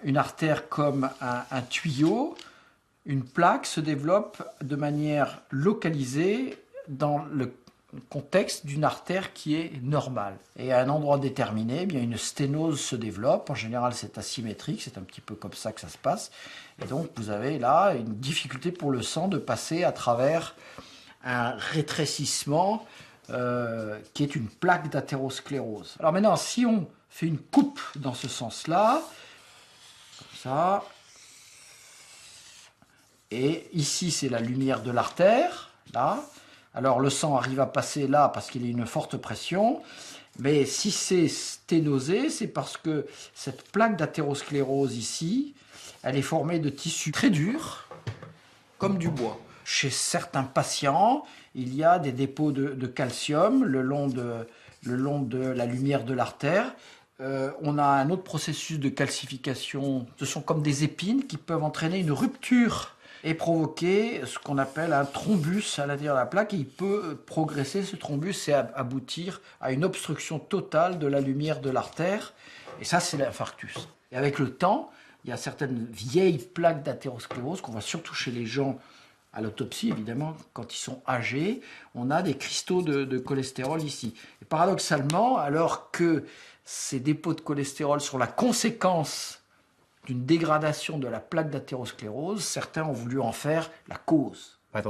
une artère comme un tuyau, une plaque se développe de manière localisée dans le contexte d'une artère qui est normale. Et à un endroit déterminé, eh bien, une sténose se développe. En général, c'est asymétrique, c'est un petit peu comme ça que ça se passe. Et donc, vous avez là une difficulté pour le sang de passer à travers un rétrécissement qui est une plaque d'athérosclérose. Alors maintenant, si on fait une coupe dans ce sens-là, comme ça, et ici c'est la lumière de l'artère, là, alors le sang arrive à passer là parce qu'il y a une forte pression, mais si c'est sténosé, c'est parce que cette plaque d'athérosclérose ici, elle est formée de tissus très durs, comme du bois. Chez certains patients, il y a des dépôts de calcium le long de la lumière de l'artère. On a un autre processus de calcification. Ce sont comme des épines qui peuvent entraîner une rupture et provoquer ce qu'on appelle un thrombus à l'intérieur de la plaque. Et il peut progresser, ce thrombus, et aboutir à une obstruction totale de la lumière de l'artère. Et ça, c'est l'infarctus. Et avec le temps, il y a certaines vieilles plaques d'athérosclérose qu'on voit surtout chez les gens à l'autopsie, évidemment, quand ils sont âgés. On a des cristaux de cholestérol ici. Et paradoxalement, alors que ces dépôts de cholestérol sont la conséquence d'une dégradation de la plaque d'athérosclérose, certains ont voulu en faire la cause. À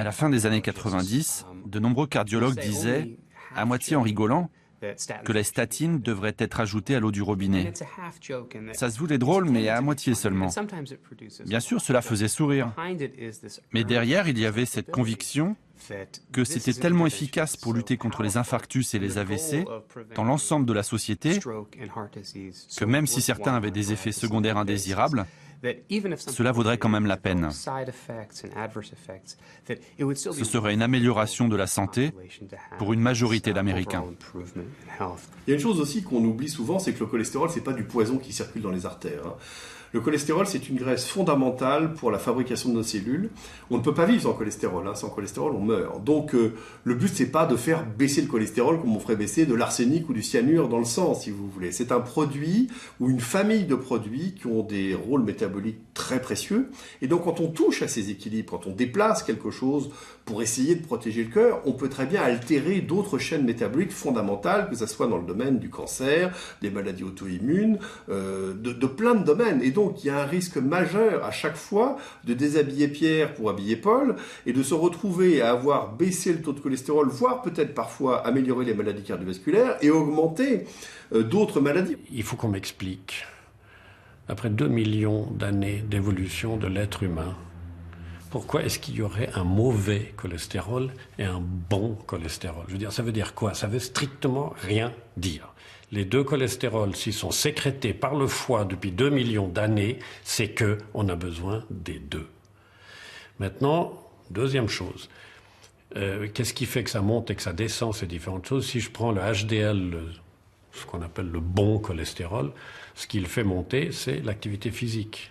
la fin des années 90, de nombreux cardiologues disaient, à moitié en rigolant, que les statines devraient être ajoutées à l'eau du robinet. Ça se voulait drôle, mais à moitié seulement. Bien sûr, cela faisait sourire. Mais derrière, il y avait cette conviction que c'était tellement efficace pour lutter contre les infarctus et les AVC dans l'ensemble de la société que même si certains avaient des effets secondaires indésirables, cela vaudrait quand même la peine. Ce serait une amélioration de la santé pour une majorité d'Américains. Il y a une chose aussi qu'on oublie souvent, c'est que le cholestérol, c'est pas du poison qui circule dans les artères. Le cholestérol, c'est une graisse fondamentale pour la fabrication de nos cellules. On ne peut pas vivre sans cholestérol. Sans cholestérol, on meurt. Donc, le but, c'est pas de faire baisser le cholestérol comme on ferait baisser de l'arsenic ou du cyanure dans le sang, si vous voulez. C'est un produit ou une famille de produits qui ont des rôles métaboliques très précieux. Et donc, quand on touche à ces équilibres, quand on déplace quelque chose pour essayer de protéger le cœur, on peut très bien altérer d'autres chaînes métaboliques fondamentales, que ce soit dans le domaine du cancer, des maladies auto-immunes, de plein de domaines. Et donc, il y a un risque majeur à chaque fois de déshabiller Pierre pour habiller Paul et de se retrouver à avoir baissé le taux de cholestérol, voire peut-être parfois améliorer les maladies cardiovasculaires et augmenter d'autres maladies. Il faut qu'on m'explique, après 2 millions d'années d'évolution de l'être humain, pourquoi est-ce qu'il y aurait un mauvais cholestérol et un bon cholestérol? Je veux dire, ça veut dire quoi? Ça veut strictement rien dire. Les deux cholestérols, s'ils sont sécrétés par le foie depuis 2 millions d'années, c'est qu'on a besoin des deux. Maintenant, deuxième chose, qu'est-ce qui fait que ça monte et que ça descend, ces différentes choses? Si je prends le HDL, ce qu'on appelle le bon cholestérol, ce qui le fait monter, c'est l'activité physique.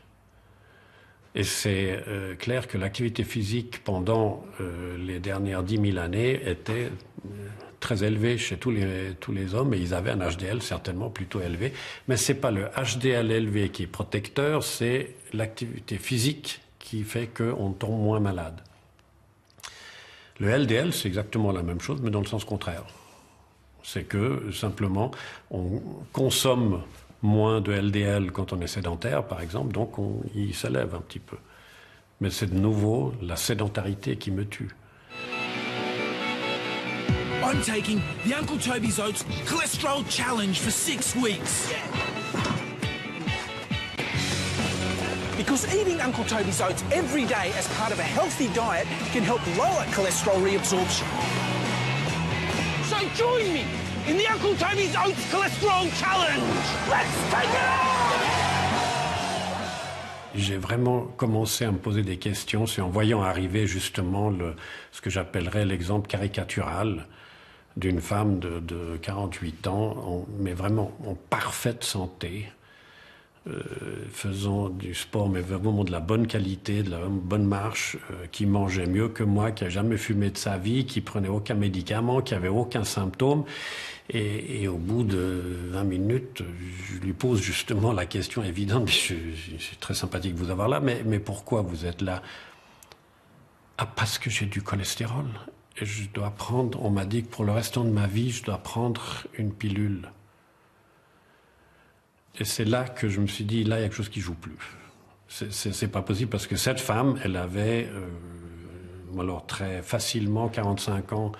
Et c'est clair que l'activité physique pendant les dernières 10 000 années était très élevée chez tous les hommes, et ils avaient un HDL certainement plutôt élevé. Mais ce n'est pas le HDL élevé qui est protecteur, c'est l'activité physique qui fait qu'on tombe moins malade. Le LDL, c'est exactement la même chose, mais dans le sens contraire. C'est que, simplement, on consomme moins de LDL quand on est sédentaire, par exemple, donc il s'élève un petit peu. Mais c'est de nouveau la sédentarité qui me tue. I'm taking the Uncle Toby's Oats Cholesterol Challenge for 6 weeks. Because eating Uncle Toby's Oats every day as part of a healthy diet can help lower cholesterol reabsorption. So join me in the Uncle Toby's Oats Cholesterol Challenge. Let's take it on! J'ai vraiment commencé à me poser des questions, c'est en voyant arriver justement ce que j'appellerais l'exemple caricatural d'une femme de 48 ans, mais vraiment en parfaite santé, faisant du sport, mais vraiment de la bonne qualité, de la bonne marche, qui mangeait mieux que moi, qui n'a jamais fumé de sa vie, qui prenait aucun médicament, qui n'avait aucun symptôme. Et au bout de 20 minutes, je lui pose justement la question évidente, c'est très sympathique de vous avoir là, mais pourquoi vous êtes là? Ah, parce que j'ai du cholestérol. Et je dois prendre, on m'a dit que pour le restant de ma vie, je dois prendre une pilule. Et c'est là que je me suis dit, là, il y a quelque chose qui ne joue plus. C'est pas possible parce que cette femme, elle avait, alors très facilement, 45 ans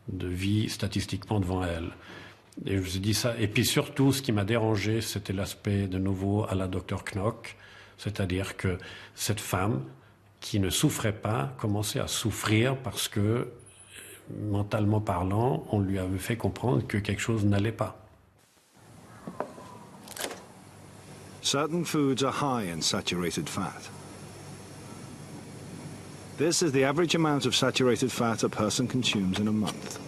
de vie statistiquement devant elle. Et je me suis dit ça. Et puis surtout, ce qui m'a dérangé, c'était l'aspect de nouveau à la Dr Knock, c'est-à-dire que cette femme qui ne souffrait pas commençait à souffrir parce que, mentalement parlant, on lui avait fait comprendre que quelque chose n'allait pas. Certain foods are high in saturated fat. This is the average amount of saturated fat a person consumes in a month.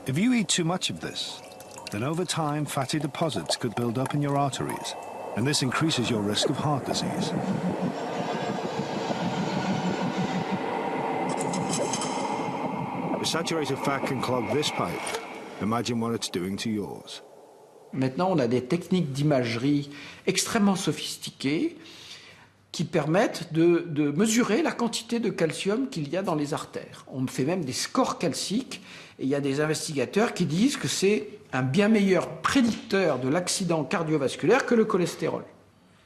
If you eat too much of this, then over time fatty deposits could build up in your arteries, and this increases your risk of heart disease. If saturated fat can clog this pipe, imagine what it's doing to yours. Maintenant, on a des techniques d'imagerie extrêmement sophistiquées qui permettent de mesurer la quantité de calcium qu'il y a dans les artères. On fait même des scores calciques et il y a des investigateurs qui disent que c'est un bien meilleur prédicteur de l'accident cardiovasculaire que le cholestérol.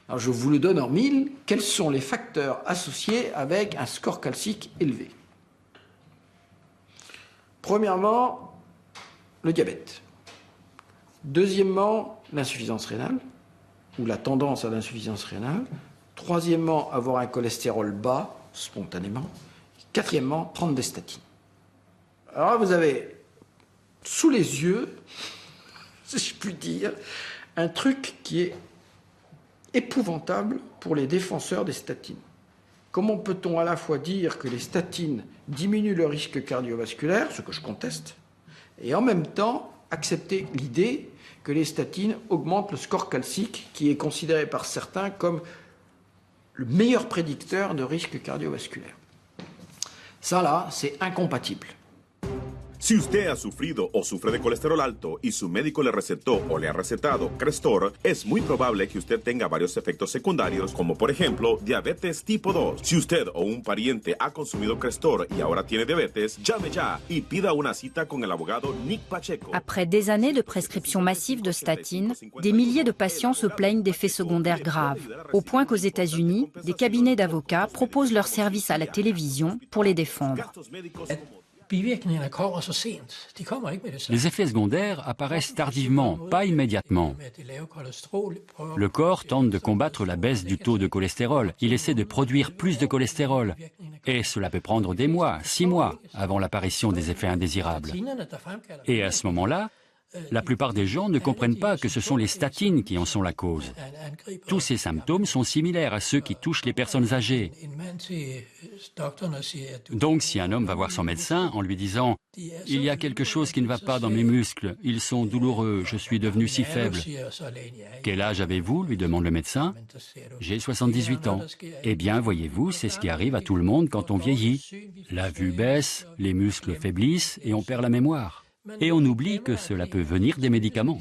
Alors je vous le donne en mille, quels sont les facteurs associés avec un score calcique élevé? Premièrement, le diabète. Deuxièmement, l'insuffisance rénale, ou la tendance à l'insuffisance rénale. Troisièmement, avoir un cholestérol bas, spontanément. Quatrièmement, prendre des statines. Alors là, vous avez sous les yeux, si je puis dire, un truc qui est épouvantable pour les défenseur des statines. Comment peut-on à la fois dire que les statines diminuent le risque cardiovasculaire, ce que je conteste, et en même temps accepter l'idée que les statines augmentent le score calcique qui est considéré par certains comme le meilleur prédicteur de risque cardiovasculaire. Ça là, c'est incompatible. Si usted ha sufrido o sufre de colesterol alto y su médico le recetó o le ha recetado Crestor, es muy probable que usted tenga varios efectos secundarios, como por ejemplo diabetes tipo 2. Si usted o un pariente ha consumido Crestor y ahora tiene diabetes, llame ya y pida una cita con el abogado Nick Pacheco. Après des années de prescription massive de statines, des milliers de patients se plaignent d'effets secondaires graves, au point qu'aux États-Unis, des cabinets d'avocats proposent leurs services à la télévision pour les défendre. Les effets secondaires apparaissent tardivement, pas immédiatement. Le corps tente de combattre la baisse du taux de cholestérol. Il essaie de produire plus de cholestérol. Et cela peut prendre des mois, 6 mois, avant l'apparition des effets indésirables. Et à ce moment-là, La plupart des gens ne comprennent pas que ce sont les statines qui en sont la cause. Tous ces symptômes sont similaires à ceux qui touchent les personnes âgées. Donc si un homme va voir son médecin en lui disant « Il y a quelque chose qui ne va pas dans mes muscles, ils sont douloureux, je suis devenu si faible ». « Quel âge avez-vous » lui demande le médecin. « J'ai 78 ans. » Eh bien, voyez-vous, c'est ce qui arrive à tout le monde quand on vieillit. La vue baisse, les muscles faiblissent et on perd la mémoire. Et on oublie que cela peut venir des médicaments.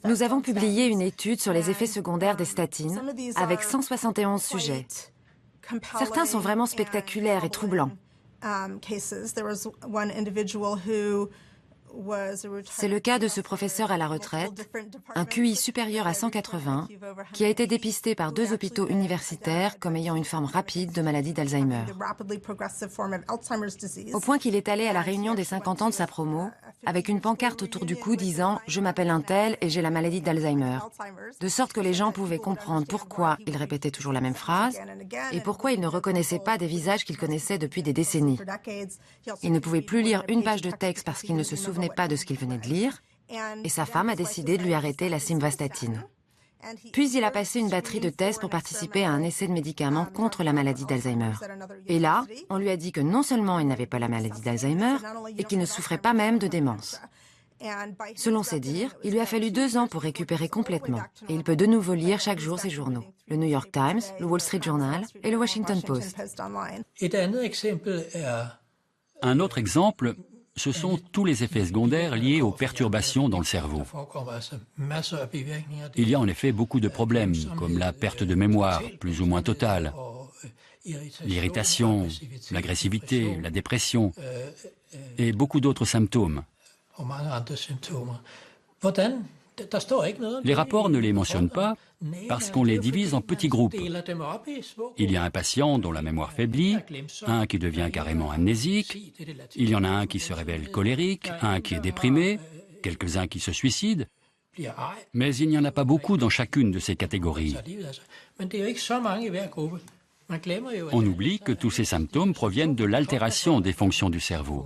Nous avons publié une étude sur les effets secondaires des statines avec 171 sujets. Certains sont vraiment spectaculaires et troublants. C'est le cas de ce professeur à la retraite, un QI supérieur à 180, qui a été dépisté par 2 hôpitaux universitaires comme ayant une forme rapide de maladie d'Alzheimer. Au point qu'il est allé à la réunion des 50 ans de sa promo, avec une pancarte autour du cou disant « Je m'appelle un tel et j'ai la maladie d'Alzheimer », de sorte que les gens pouvaient comprendre pourquoi il répétait toujours la même phrase et pourquoi il ne reconnaissait pas des visages qu'il connaissait depuis des décennies. Il ne pouvait plus lire une page de texte parce qu'il ne se souvenait pas de ce qu'il venait de lire, et sa femme a décidé de lui arrêter la simvastatine. Puis il a passé une batterie de tests pour participer à un essai de médicaments contre la maladie d'Alzheimer. Et là, on lui a dit que non seulement il n'avait pas la maladie d'Alzheimer, et qu'il ne souffrait pas même de démence. Selon ses dires, il lui a fallu 2 ans pour récupérer complètement, et il peut de nouveau lire chaque jour ses journaux, le New York Times, le Wall Street Journal et le Washington Post. Un autre exemple, ce sont tous les effets secondaires liés aux perturbations dans le cerveau. Il y a en effet beaucoup de problèmes, comme la perte de mémoire, plus ou moins totale, l'irritation, l'agressivité, la dépression et beaucoup d'autres symptômes. Les rapports ne les mentionnent pas parce qu'on les divise en petits groupes. Il y a un patient dont la mémoire faiblit, un qui devient carrément amnésique, il y en a un qui se révèle colérique, un qui est déprimé, quelques-uns qui se suicident, mais il n'y en a pas beaucoup dans chacune de ces catégories. On oublie que tous ces symptômes proviennent de l'altération des fonctions du cerveau.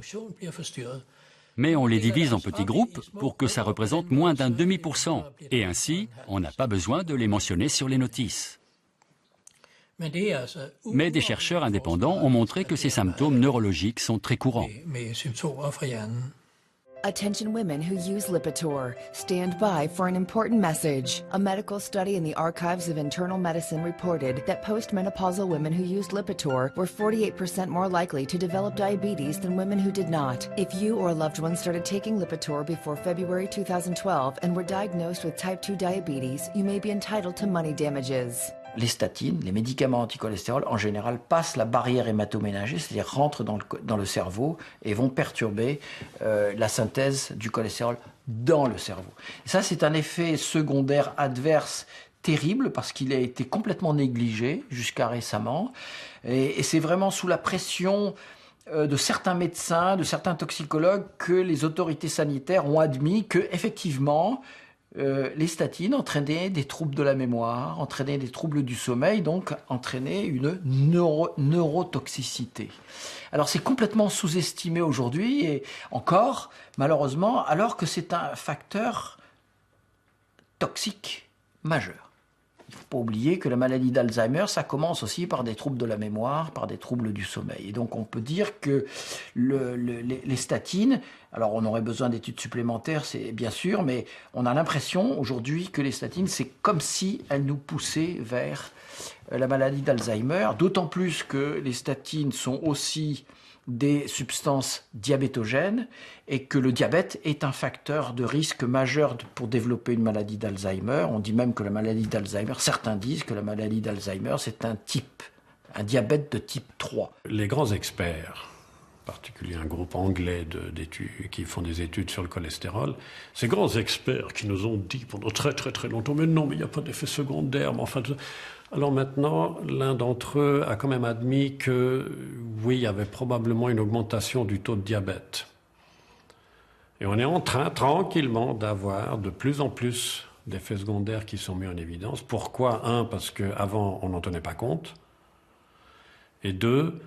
Mais on les divise en petits groupes pour que ça représente moins d'un demi%. Et ainsi, on n'a pas besoin de les mentionner sur les notices. Mais des chercheurs indépendants ont montré que ces symptômes neurologiques sont très courants. Attention women who use Lipitor. Stand by for an important message. A medical study in the Archives of Internal Medicine reported that postmenopausal women who used Lipitor were 48% more likely to develop diabetes than women who did not. If you or a loved one started taking Lipitor before February 2012 and were diagnosed with type 2 diabetes, you may be entitled to money damages. Les statines, les médicaments anticholestérol, en général, passent la barrière hématoménagée, c'est-à-dire rentrent dans le cerveau et vont perturber la synthèse du cholestérol dans le cerveau. Et ça, c'est un effet secondaire adverse terrible parce qu'il a été complètement négligé jusqu'à récemment. Et c'est vraiment sous la pression de certains médecins, de certains toxicologues que les autorités sanitaires ont admis que, effectivement, les statines entraînaient des troubles de la mémoire, entraînaient des troubles du sommeil, donc entraînaient une neurotoxicité. Alors c'est complètement sous-estimé aujourd'hui, et encore, malheureusement, alors que c'est un facteur toxique majeur. Il ne faut pas oublier que la maladie d'Alzheimer, ça commence aussi par des troubles de la mémoire, par des troubles du sommeil. Et donc on peut dire que les statines, alors on aurait besoin d'études supplémentaires, c'est bien sûr, mais on a l'impression aujourd'hui que les statines, c'est comme si elles nous poussaient vers la maladie d'Alzheimer, d'autant plus que les statines sont aussi des substances diabétogènes et que le diabète est un facteur de risque majeur pour développer une maladie d'Alzheimer. On dit même que la maladie d'Alzheimer, certains disent que la maladie d'Alzheimer, c'est un diabète de type 3. Les grands experts, en particulier un groupe anglais qui font des études sur le cholestérol, ces grands experts qui nous ont dit pendant très très très longtemps, mais non, mais il n'y a pas d'effet secondaire, mais enfin... Alors maintenant, l'un d'entre eux a quand même admis que, oui, il y avait probablement une augmentation du taux de diabète. Et on est en train, tranquillement, d'avoir de plus en plus d'effets secondaires qui sont mis en évidence. Pourquoi ? Un, parce qu'avant, on n'en tenait pas compte. Et deux,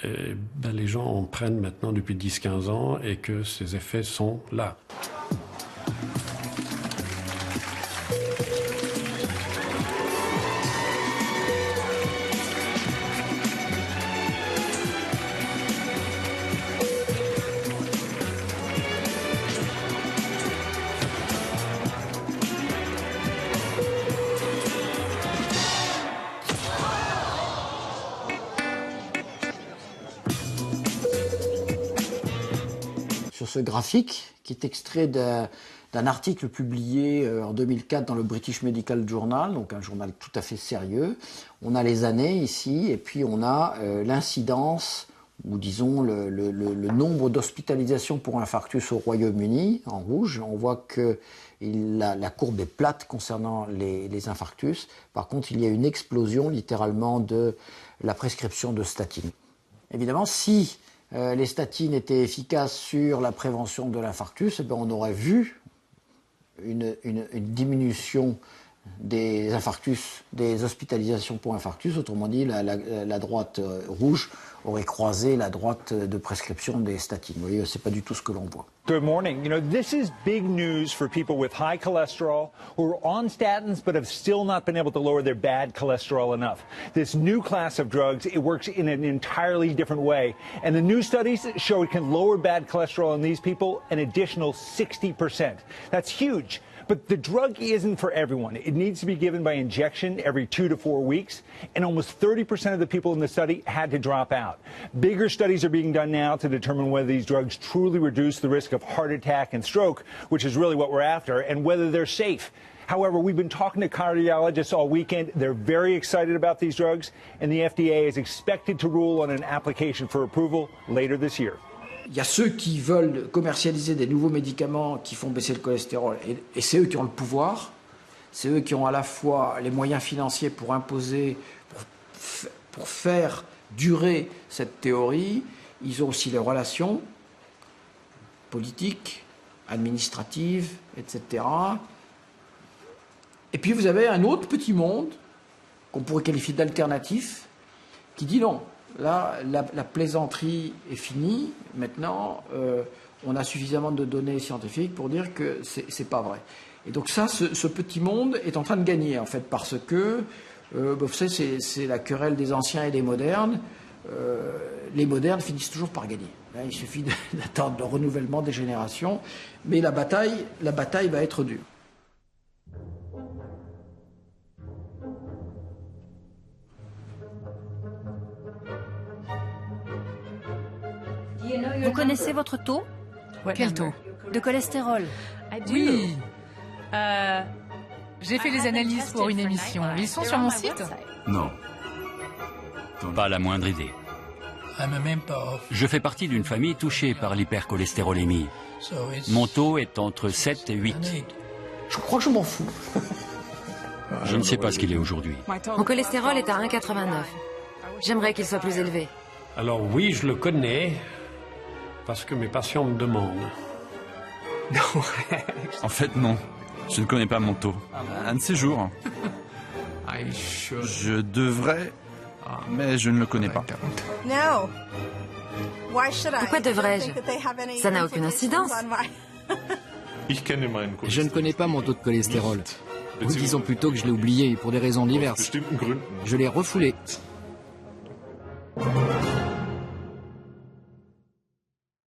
les gens en prennent maintenant depuis 10-15 ans et que ces effets sont là. Sur ce graphique, qui est extrait d'un article publié en 2004 dans le British Medical Journal, donc un journal tout à fait sérieux. On a les années ici, et puis on a l'incidence, ou disons le nombre d'hospitalisations pour infarctus au Royaume-Uni, en rouge. On voit que la courbe est plate concernant les infarctus. Par contre, il y a une explosion littéralement de la prescription de statines. Évidemment, si les statines étaient efficaces sur la prévention de l'infarctus, on aurait vu une diminution des infarctus, des hospitalisations pour infarctus. Autrement dit, la droite rouge aurait croisé la droite de prescription des statines. Vous voyez, c'est pas du tout ce que l'on voit. Good morning. You know, this is big news for people with high cholesterol who are on statins but have still not been able to lower their bad cholesterol enough. This new class of drugs, it works in an entirely different way. And the new studies show it can lower bad cholesterol in these people an additional 60%. That's huge. But the drug isn't for everyone. It needs to be given by injection every 2 to 4 weeks, and almost 30% of the people in the study had to drop out. Bigger studies are being done now to determine whether these drugs truly reduce the risk of heart attack and stroke, which is really what we're after, and whether they're safe. However, we've been talking to cardiologists all weekend. They're very excited about these drugs, and the FDA is expected to rule on an application for approval later this year. Il y a ceux qui veulent commercialiser des nouveaux médicaments qui font baisser le cholestérol, et c'est eux qui ont le pouvoir, c'est eux qui ont à la fois les moyens financiers pour imposer, pour faire durer cette théorie. Ils ont aussi les relations politiques, administratives, etc. Et puis vous avez un autre petit monde, qu'on pourrait qualifier d'alternatif, qui dit non. Là, la plaisanterie est finie. Maintenant, on a suffisamment de données scientifiques pour dire que c'est pas vrai. Et donc ça, ce petit monde est en train de gagner, en fait, parce que, vous savez, c'est la querelle des anciens et des modernes. Les modernes finissent toujours par gagner. Là, il suffit d'attendre le renouvellement des générations. Mais la bataille va être dure. Vous connaissez votre taux? Quel taux? De cholestérol. Oui. J'ai fait les analyses pour une émission. Ils sont sur mon site? Non. Pas la moindre idée. Je fais partie d'une famille touchée par l'hypercholestérolémie. Mon taux est entre 7 et 8. Je crois que je m'en fous. Je ne sais pas ce qu'il est aujourd'hui. Mon cholestérol est à 1,89. J'aimerais qu'il soit plus élevé. Alors oui, je le connais, parce que mes patients me demandent. En fait, non. Je ne connais pas mon taux. Un de ces jours. Je devrais, mais je ne le connais pas. Pourquoi devrais-je? Ça n'a aucune incidence. Je ne connais pas mon taux de cholestérol. Ou disons plutôt que je l'ai oublié pour des raisons diverses. Je l'ai refoulé.